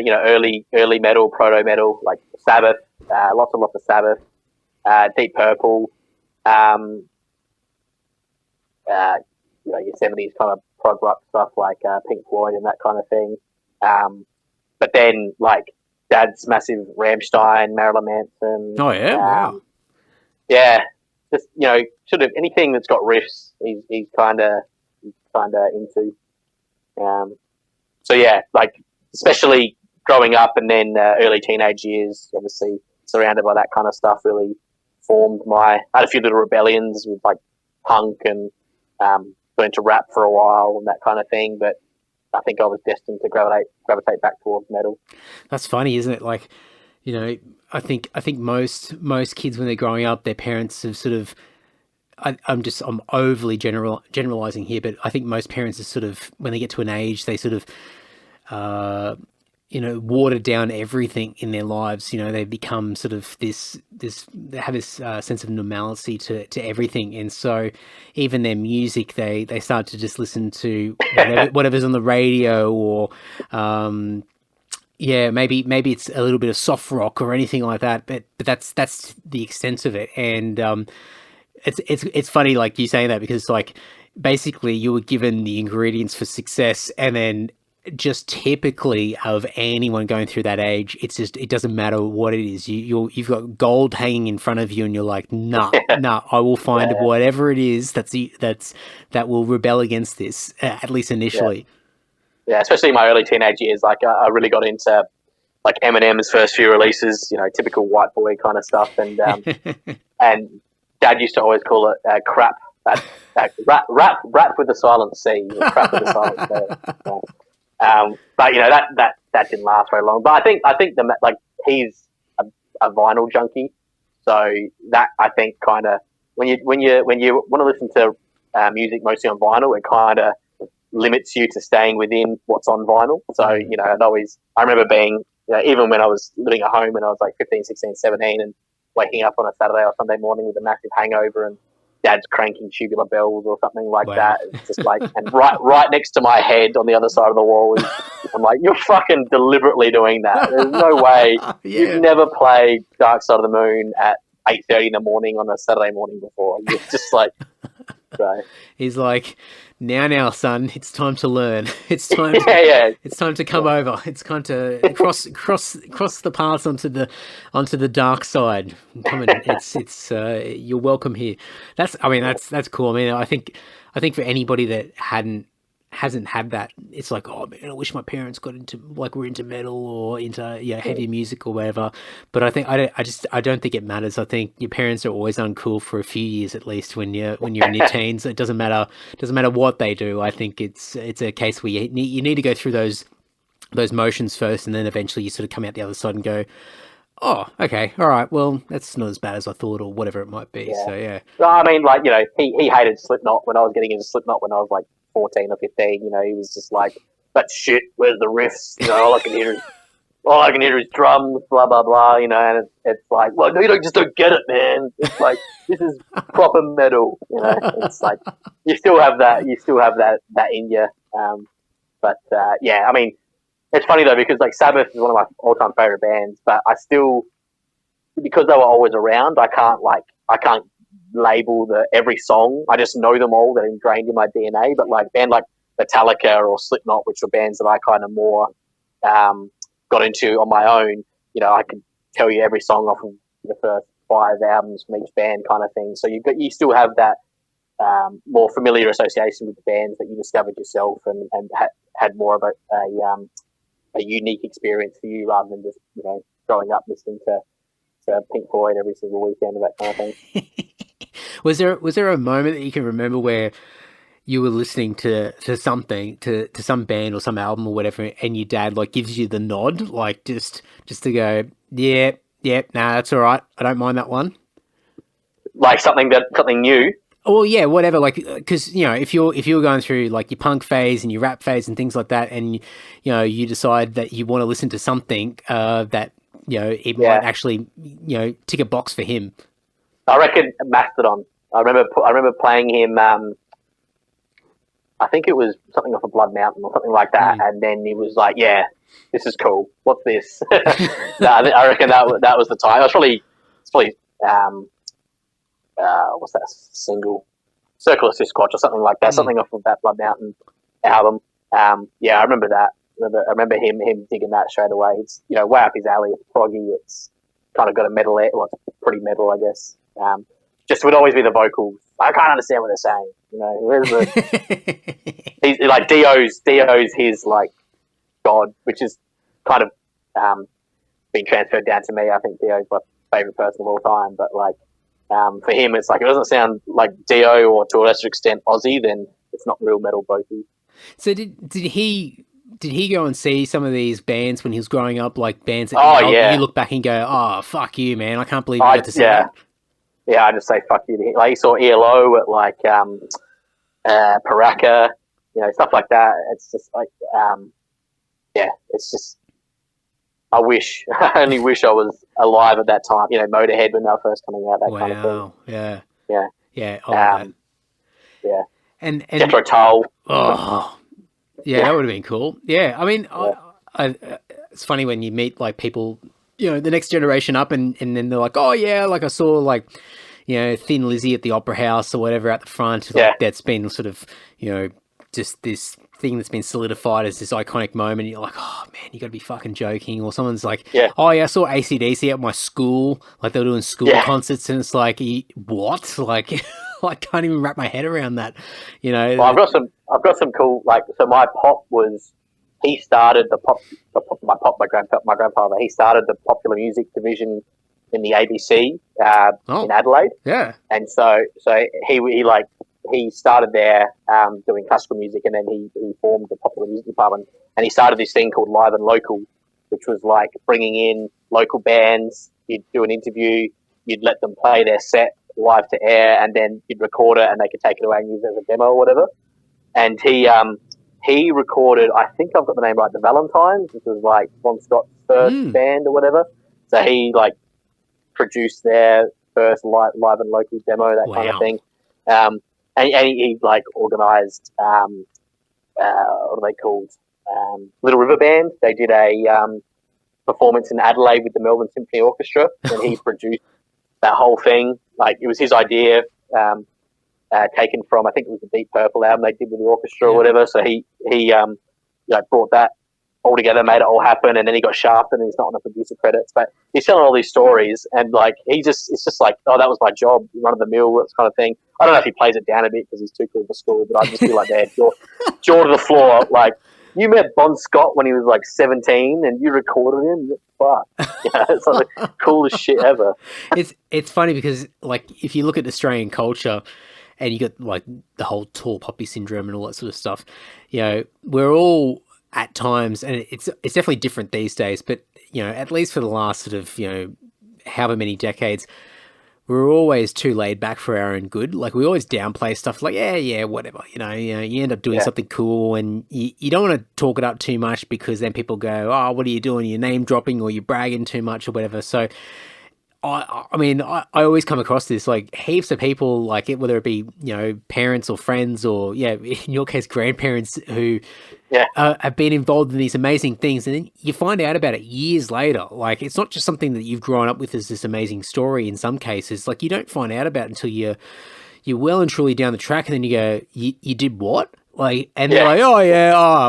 early metal, proto metal, like Sabbath, lots and lots of Sabbath, Deep Purple, your 70s kind of prog rock stuff like Pink Floyd and that kind of thing. But then like Dad's massive Rammstein, Marilyn Manson. Oh yeah, wow. Yeah, just sort of anything that's got riffs, he's kind of into. So yeah, like especially growing up and then early teenage years, obviously surrounded by that kind of stuff, really formed I had a few little rebellions with like punk and got into rap for a while and that kind of thing, but I think I was destined to gravitate back towards metal. That's funny, isn't it? Like, you know, I think most kids when they're growing up, their parents have sort of, I'm overly generalizing here, but I think most parents are sort of, when they get to an age, they sort of you know, water down everything in their lives. You know, they become sort of they have this sense of normalcy to everything. And so even their music, they start to just listen to whatever's on the radio, or, maybe it's a little bit of soft rock or anything like that. But that's the extent of it. And it's funny, like you saying that, because it's like basically you were given the ingredients for success, and then just typically of anyone going through that age, it's just, it doesn't matter what it is. You've got gold hanging in front of you, and you're like, nah, I will find whatever it is that will rebel against this, at least initially. Yeah, especially in my early teenage years, like I really got into like Eminem's first few releases, you know, typical white boy kind of stuff, and and Dad used to always call it crap. Rap with the silent C, crap with the silent C. But you know that didn't last very long. But I think that like he's a vinyl junkie, so that I think kind of when you want to listen to music mostly on vinyl, it kind of limits you to staying within what's on vinyl. So you know, I remember being, you know, even when I was living at home and I was like 15, 16, 17, and waking up on a Saturday or Sunday morning with a massive hangover and Dad's cranking Tubular Bells or something like that. It's just like, and right next to my head on the other side of the wall, I'm like, you're fucking deliberately doing that. There's no way. You've never played Dark Side of the Moon at 8:30 in the morning on a Saturday morning before. You're just like, so. He's like, now, son, it's time to learn. It's time. It's time to come over. It's time to cross the paths onto the dark side. Come on, it's you're welcome here. That's cool. I mean, I think for anybody that hasn't had that, it's like, oh man, I wish my parents got into, like, were into metal or into heavy music or whatever. But I don't think it matters. I think your parents are always uncool for a few years at least when you're in your teens. It doesn't matter what they do. I think it's a case where you need to go through those motions first, and then eventually you sort of come out the other side and go, oh, okay, all right, well, that's not as bad as I thought, or whatever it might be. So yeah. Well, I mean, like, you know, he hated Slipknot when I was getting into Slipknot when I was like 14 or 15. You know, he was just like, that shit, where's the riffs? You know, all I can hear is drums, blah blah blah. You know, and it's like, well, no, you just don't get it, man. It's like, this is proper metal. You know, it's like you still have that in you. But I mean, it's funny though, because like Sabbath is one of my all-time favorite bands, but I still, because they were always around, I can't label every song. I just know them all. They're ingrained in my DNA. But like band like Metallica or Slipknot, which were bands that I kind of more got into on my own, you know, I could tell you every song off of the first 5 albums from each band, kind of thing. So you still have that more familiar association with the bands that you discovered yourself, and had more of a unique experience for you, rather than just, you know, growing up listening to Pink Floyd every single weekend and that kind of thing. Was there a moment that you can remember where you were listening to something, to some band or some album or whatever, and your dad like gives you the nod, like just to go, yeah, nah, that's all right, I don't mind that one? Like something new? Oh yeah, whatever. Like, because you know, if you're going through like your punk phase and your rap phase and things like that, and you know, you decide that you want to listen to something that, you know, it might actually, you know, tick a box for him. I reckon Mastodon. I remember playing him. I think it was something off of Blood Mountain or something like that, and then he was like, "Yeah, this is cool. What's this?" I reckon that was the time. It's probably what's that single? Circle of Sisquatch or something like that. Something off of that Blood Mountain album. I remember that. I remember him digging that straight away. It's, you know, way up his alley. It's proggy. It's kind of got a metal, well, it's pretty metal, I guess. Just would always be the vocals. I can't understand what they're saying. You know, where's the? He's like Dio's his like god, which is kind of been transferred down to me. I think Dio's my favourite person of all time, but like for him, it's like it doesn't sound like Dio or to a lesser extent Aussie, then it's not real metal vocals. So did he go and see some of these bands when he was growing up, like bands that you look back and go, oh, fuck you, man, I can't believe you got to see that? Yeah, I just say fuck you. Like he saw ELO at like Paraka, stuff like that. It's just like it's just I only wish I was alive at that time. Motorhead when they were first coming out, that kind of thing. Yeah. I love that. Yeah. And Jethro Tull. Oh, yeah, that would have been cool. Yeah, I mean, I, it's funny when you meet like people, the next generation up, and then they're like, oh yeah, like I saw like, Thin Lizzy at the Opera House or whatever at the front. Like, that's been sort of, just this thing that's been solidified as this iconic moment. You're like, oh man, you got to be fucking joking. Or someone's like, oh yeah, I saw AC/DC at my school. Like they were doing school concerts, and it's like, what? Like, I can't even wrap my head around that. Well, I've got some cool, like, so my pop he started my grandfather, he started the popular music division in the ABC in Adelaide. Yeah. And so he started there doing classical music, and then he formed the popular music department, and he started this thing called Live and Local, which was like bringing in local bands. You'd do an interview, you'd let them play their set live to air, and then you'd record it and they could take it away and use it as a demo or whatever. And he recorded, I think I've got the name right, the Valentines, which was like Bon Scott's first band or whatever. So he like produced their first live and local demo, that kind of thing. And he like organised, what are they called? Little River Band. They did a performance in Adelaide with the Melbourne Symphony Orchestra, and he produced that whole thing. Like it was his idea, taken from, I think it was the Deep Purple album they did with the orchestra or whatever. So he brought that all together, made it all happen, and then he got sharpened, and he's not on the producer credits, but he's telling all these stories, and like it's just like, oh, that was my job, run of the mill, that kind of thing. I don't know if he plays it down a bit because he's too cool for school, but I just feel like they're jaw to the floor. Like, you met Bon Scott when he was like 17 and you recorded him. Fuck. It's like the coolest shit ever. It's funny because like if you look at Australian culture and you got like the whole tall poppy syndrome and all that sort of stuff, we're all at times, and it's definitely different these days, but at least for the last sort of however many decades, we're always too laid back for our own good. Like we always downplay stuff like, whatever, you end up doing something cool, and you don't want to talk it up too much because then people go, oh, what are you doing? You're name dropping or you're bragging too much or whatever. So I mean, I always come across this, like heaps of people, like it, whether it be, parents or friends or, in your case, grandparents who have been involved in these amazing things. And then you find out about it years later. Like, it's not just something that you've grown up with as this amazing story in some cases. Like, you don't find out about it until you're well and truly down the track. And then you go, you did what? Like, and they're like,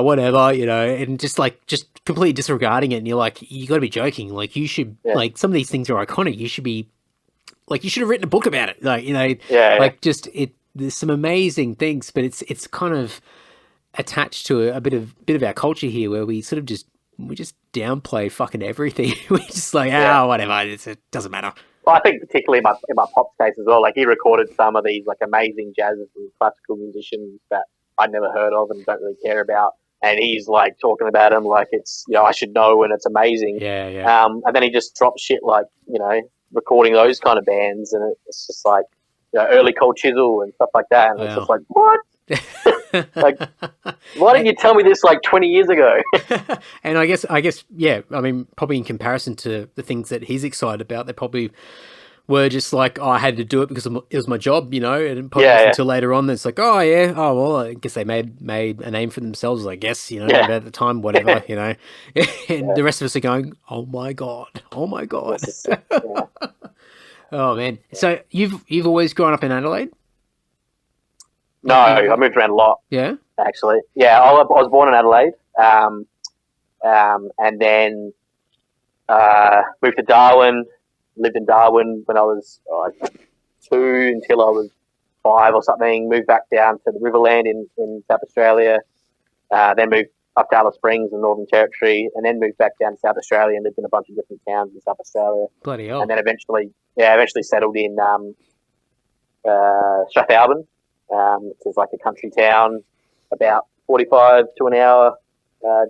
whatever, and just completely disregarding it. And you're like, you got to be joking. Like, you should, like, some of these things are iconic. You should be, like, you should have written a book about it. Like, just there's some amazing things, but it's kind of attached to a bit of our culture here where we sort of just downplay fucking everything. We just like, whatever, it doesn't matter. Well, I think particularly in my pop case as well, like he recorded some of these like amazing jazz and classical musicians that I'd never heard of and don't really care about, and he's like talking about them like it's I should know and it's amazing. And then he just drops shit like recording those kind of bands, and it's just like early Cold Chisel and stuff like that, and it's just like, what? Like, why didn't you tell me this like 20 years ago? And I guess I mean, probably in comparison to the things that he's excited about, they probably were just like, I had to do it because it was my job, and probably until later on, it's like, well, I guess they made a name for themselves, I guess, at the time, whatever, and the rest of us are going, oh my god. Oh man, so you've always grown up in Adelaide? No, I moved around a lot. Yeah, actually, I was born in Adelaide, and then moved to Darwin. Lived in Darwin when I was 2 until I was 5 or something. Moved back down to the Riverland in South Australia. Then moved up to Alice Springs in Northern Territory, and then moved back down to South Australia and lived in a bunch of different towns in South Australia. Bloody hell. And then eventually settled in Strathalbyn, which is like a country town, about 45 to an hour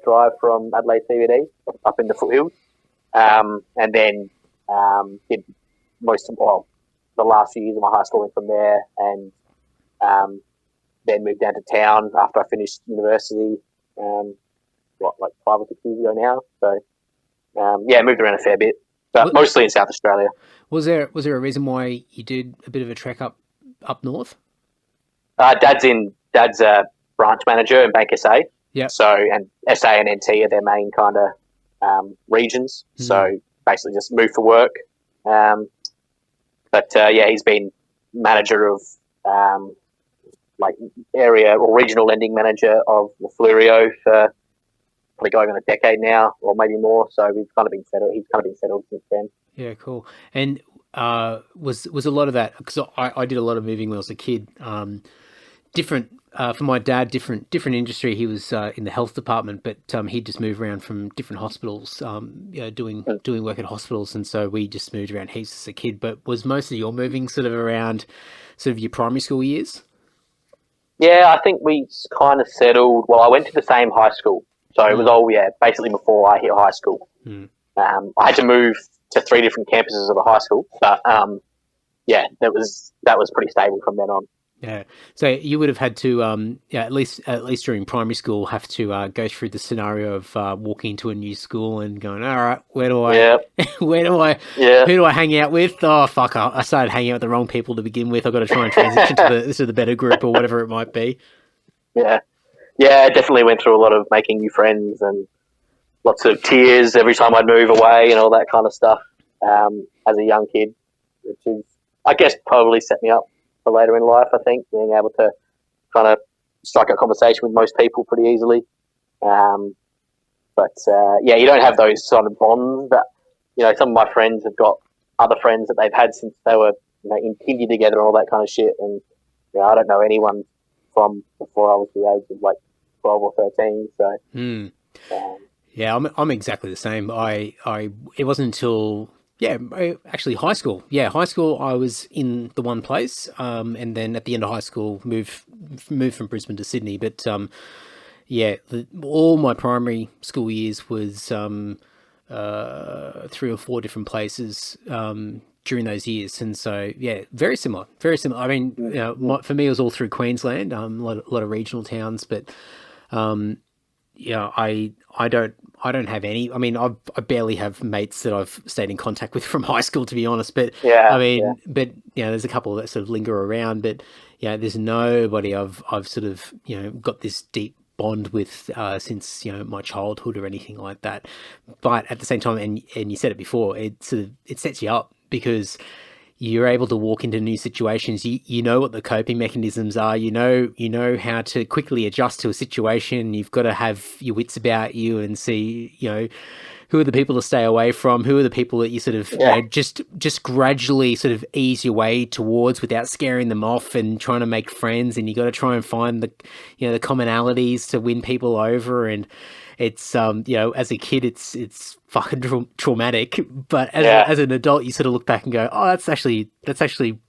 drive from Adelaide CBD, up in the foothills. And then did the last few years of my high schooling from there, and then moved down to town after I finished university, like 5 or 6 years ago now. So, moved around a fair bit, but mostly in South Australia. Was there a reason why you did a bit of a trek up north? Dad's a branch manager in Bank SA. Yeah. So, and SA and NT are their main kind of regions. Mm. So basically just moved for work. He's been manager of area or regional lending manager of the Flurio for probably going on a decade now, or maybe more. So we've kind of been settled. He's kind of been settled since then. Yeah, cool. And was a lot of that, because I did a lot of moving when I was a kid. Different for my dad, different industry. He was in the health department, but he'd just move around from different hospitals, doing work at hospitals, and so we just moved around heaps as a kid. But was most of your moving sort of around sort of your primary school years? Yeah, I think we kind of settled. Well, I went to the same high school, so it was all basically before I hit high school. Mm. I had to move to 3 different campuses of the high school, but that was pretty stable from then on. Yeah, so you would have had to, at least during primary school, have to go through the scenario of walking into a new school and going, all right, who do I hang out with? Oh fuck, I started hanging out with the wrong people to begin with. I've got to try and transition to the better group or whatever it might be. Yeah, I definitely went through a lot of making new friends and lots of tears every time I'd move away and all that kind of stuff as a young kid, which is, I guess, probably set me up for later in life. I think being able to kind of strike a conversation with most people pretty easily, you don't have those sort of bonds that some of my friends have got other friends that they've had since they were in kindy together and all that kind of shit. And I don't know anyone from before I was the age of like 12 or 13. So yeah, I'm exactly the same. It wasn't until actually high school. Yeah, high school I was in the one place, and then at the end of high school moved from Brisbane to Sydney. But all my primary school years was 3 or 4 different places during those years, and so very similar. I mean, for me it was all through Queensland, a lot of regional towns, but I don't have any. I mean, I barely have mates that I've stayed in contact with from high school, to be honest. But but there's a couple that sort of linger around. But there's nobody I've sort of got this deep bond with since my childhood or anything like that. But at the same time, and you said it before, it sets you up because you're able to walk into new situations. You know what the coping mechanisms are. You know how to quickly adjust to a situation. You've got to have your wits about you and see, who are the people to stay away from? Who are the people that you sort of just gradually sort of ease your way towards without scaring them off and trying to make friends. And you got to try and find the commonalities to win people over. And it's as a kid it's fucking traumatic, but as an adult you sort of look back and go, oh, that's actually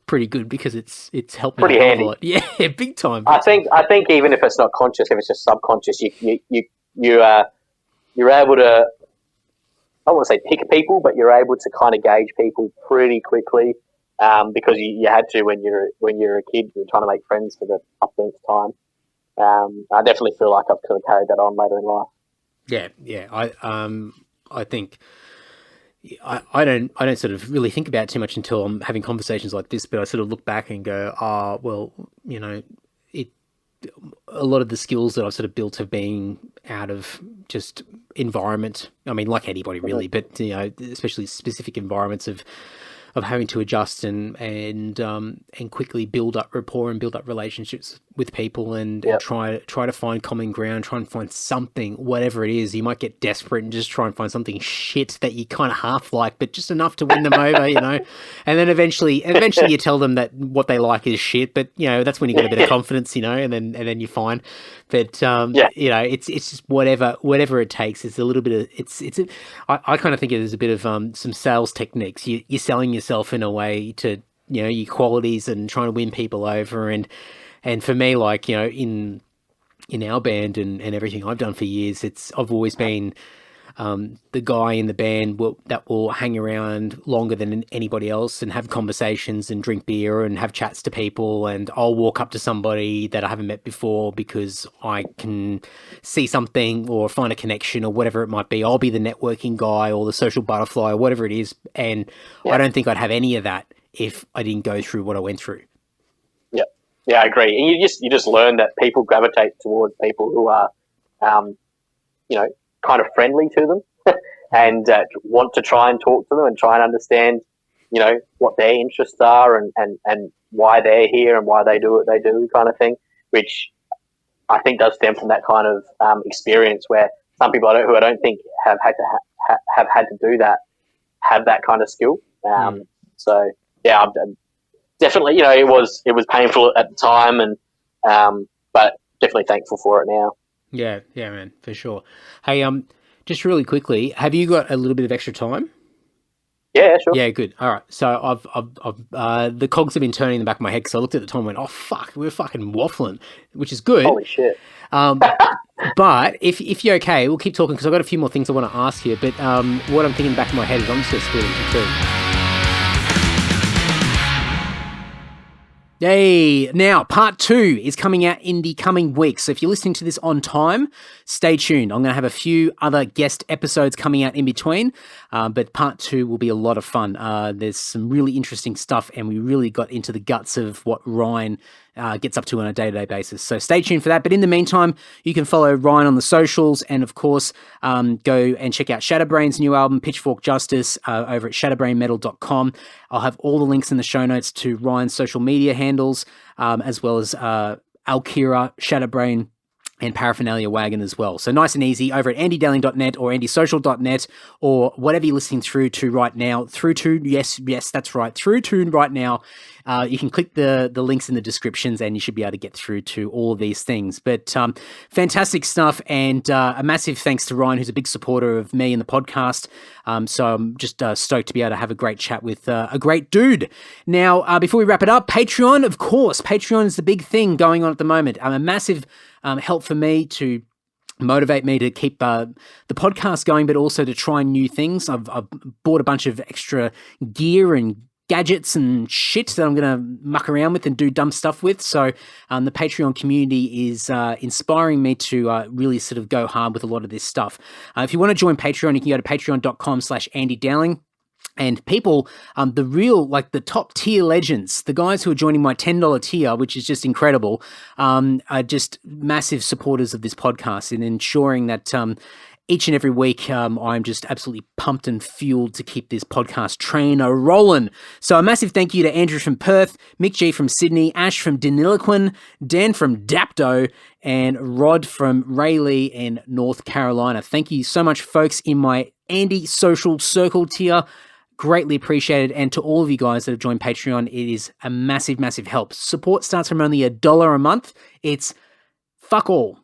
pretty good because it's helped me pretty handy. A lot. Yeah, big time. I think even if it's not conscious, if it's just subconscious, you're able to, I don't want to say pick people, but you're able to kind of gauge people pretty quickly because you had to when you're a kid. You're trying to make friends for the upbeat time. I definitely feel like I've kind of carried that on later in life. Yeah. I think I don't sort of really think about it too much until I'm having conversations like this, but I sort of look back and go, a lot of the skills that I've sort of built have been out of just environment. I mean, like anybody really, but especially specific environments of having to adjust and quickly build up rapport and build up relationships with people and Yep. try to find common ground, try and find something, whatever it is. You might get desperate and just try and find something shit that you kind of half like, but just enough to win them over, you know. And then eventually you tell them that what they like is shit, but you know, that's when you get a bit of confidence, you know, and then you're fine. But you know, it's just whatever it takes. It's a little bit of I kind of think it is a bit of some sales techniques. You're selling yourself in a way to, you know, your qualities and trying to win people over. And for me, like, you know, in our band and everything I've done for years, I've always been the guy in the band that will hang around longer than anybody else and have conversations and drink beer and have chats to people. And I'll walk up to somebody that I haven't met before because I can see something or find a connection or whatever it might be. I'll be the networking guy or the social butterfly or whatever it is. And I don't think I'd have any of that if I didn't go through what I went through. Yeah, I agree. And you just learn that people gravitate towards people who are, you know, kind of friendly to them and want to try and talk to them and try and understand, you know, what their interests are and why they're here and why they do what they do, kind of thing, which I think does stem from that kind of experience where some people who I don't think have had to do that have that kind of skill. So yeah, definitely, you know, it was painful at the time, and but definitely thankful for it now. Yeah, man, for sure. Hey, just really quickly, have you got a little bit of extra time? Yeah, sure. Yeah, good. All right. So I've the cogs have been turning in the back of my head because I looked at the time and went, oh fuck, we're fucking waffling, which is good. Holy shit. But if you're okay, we'll keep talking because I've got a few more things I want to ask you. But what I'm thinking in the back of my head is I'm just going to split it into two. Hey, now part 2 is coming out in the coming weeks. So if you're listening to this on time, stay tuned. I'm going to have a few other guest episodes coming out in between, but part 2 will be a lot of fun. There's some really interesting stuff, and we really got into the guts of what Ryan gets up to on a day-to-day basis. So stay tuned for that. But in the meantime, you can follow Ryan on the socials, and of course, go and check out Shatterbrain's new album, Pitchfork Justice, over at shatterbrainmetal.com. I'll have all the links in the show notes to Ryan's social media handles, as well as Alkira, Shatterbrain, and Paraphernalia Wagon as well. So nice and easy over at andydowling.net or andysocial.net or whatever you're listening through to right now. Through to, yes, that's right, through to right now. You can click the links in the descriptions and you should be able to get through to all of these things. But fantastic stuff, and a massive thanks to Ryan, who's a big supporter of me and the podcast. So I'm just stoked to be able to have a great chat with a great dude. Now, before we wrap it up, Patreon, of course. Patreon is the big thing going on at the moment. A massive help for me to motivate me to keep the podcast going, but also to try new things. I've bought a bunch of extra gear and gadgets and shit that I'm going to muck around with and do dumb stuff with. So the Patreon community is inspiring me to really sort of go hard with a lot of this stuff. If you want to join Patreon, you can go to patreon.com/AndyDowling. And people, the top tier legends, the guys who are joining my $10 tier, which is just incredible, are just massive supporters of this podcast and ensuring that each and every week I'm just absolutely pumped and fueled to keep this podcast train a-rolling. So a massive thank you to Andrew from Perth, Mick G from Sydney, Ash from Deniliquin, Dan from Dapto, and Rod from Rayleigh in North Carolina. Thank you so much, folks, in my Andy Social Circle tier. Greatly appreciated. And to all of you guys that have joined Patreon, it is a massive, massive help. Support starts from only $1 a month. It's fuck all.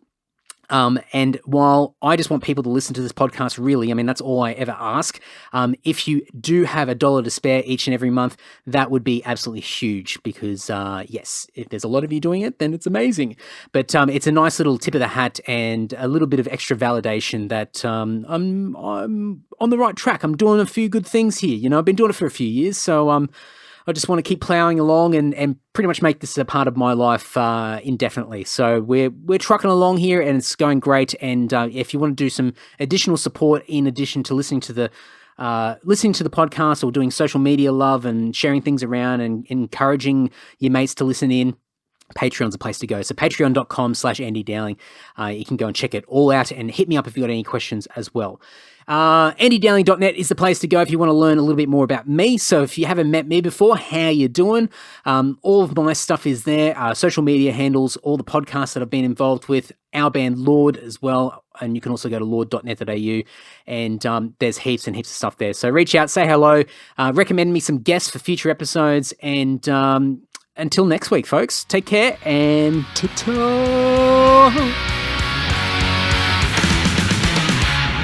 And while I just want people to listen to this podcast, really, I mean, that's all I ever ask. If you do have $1 to spare each and every month, that would be absolutely huge because, yes, if there's a lot of you doing it, then it's amazing. But it's a nice little tip of the hat and a little bit of extra validation that I'm on the right track. I'm doing a few good things here. You know, I've been doing it for a few years, so I just want to keep plowing along and pretty much make this a part of my life indefinitely. So we're trucking along here and it's going great. And if you want to do some additional support in addition to listening to the podcast or doing social media love and sharing things around and encouraging your mates to listen in, Patreon's a place to go. So patreon.com/Andy Dowling. You can go and check it all out and hit me up if you've got any questions as well. AndyDowling.net is the place to go if you want to learn a little bit more about me. So if you haven't met me before, how you doing? All of my stuff is there. Social media handles, all the podcasts that I've been involved with, our band Lord as well. And you can also go to lord.net.au and there's heaps and heaps of stuff there. So reach out, say hello, recommend me some guests for future episodes. And until next week, folks, take care and ta-ta!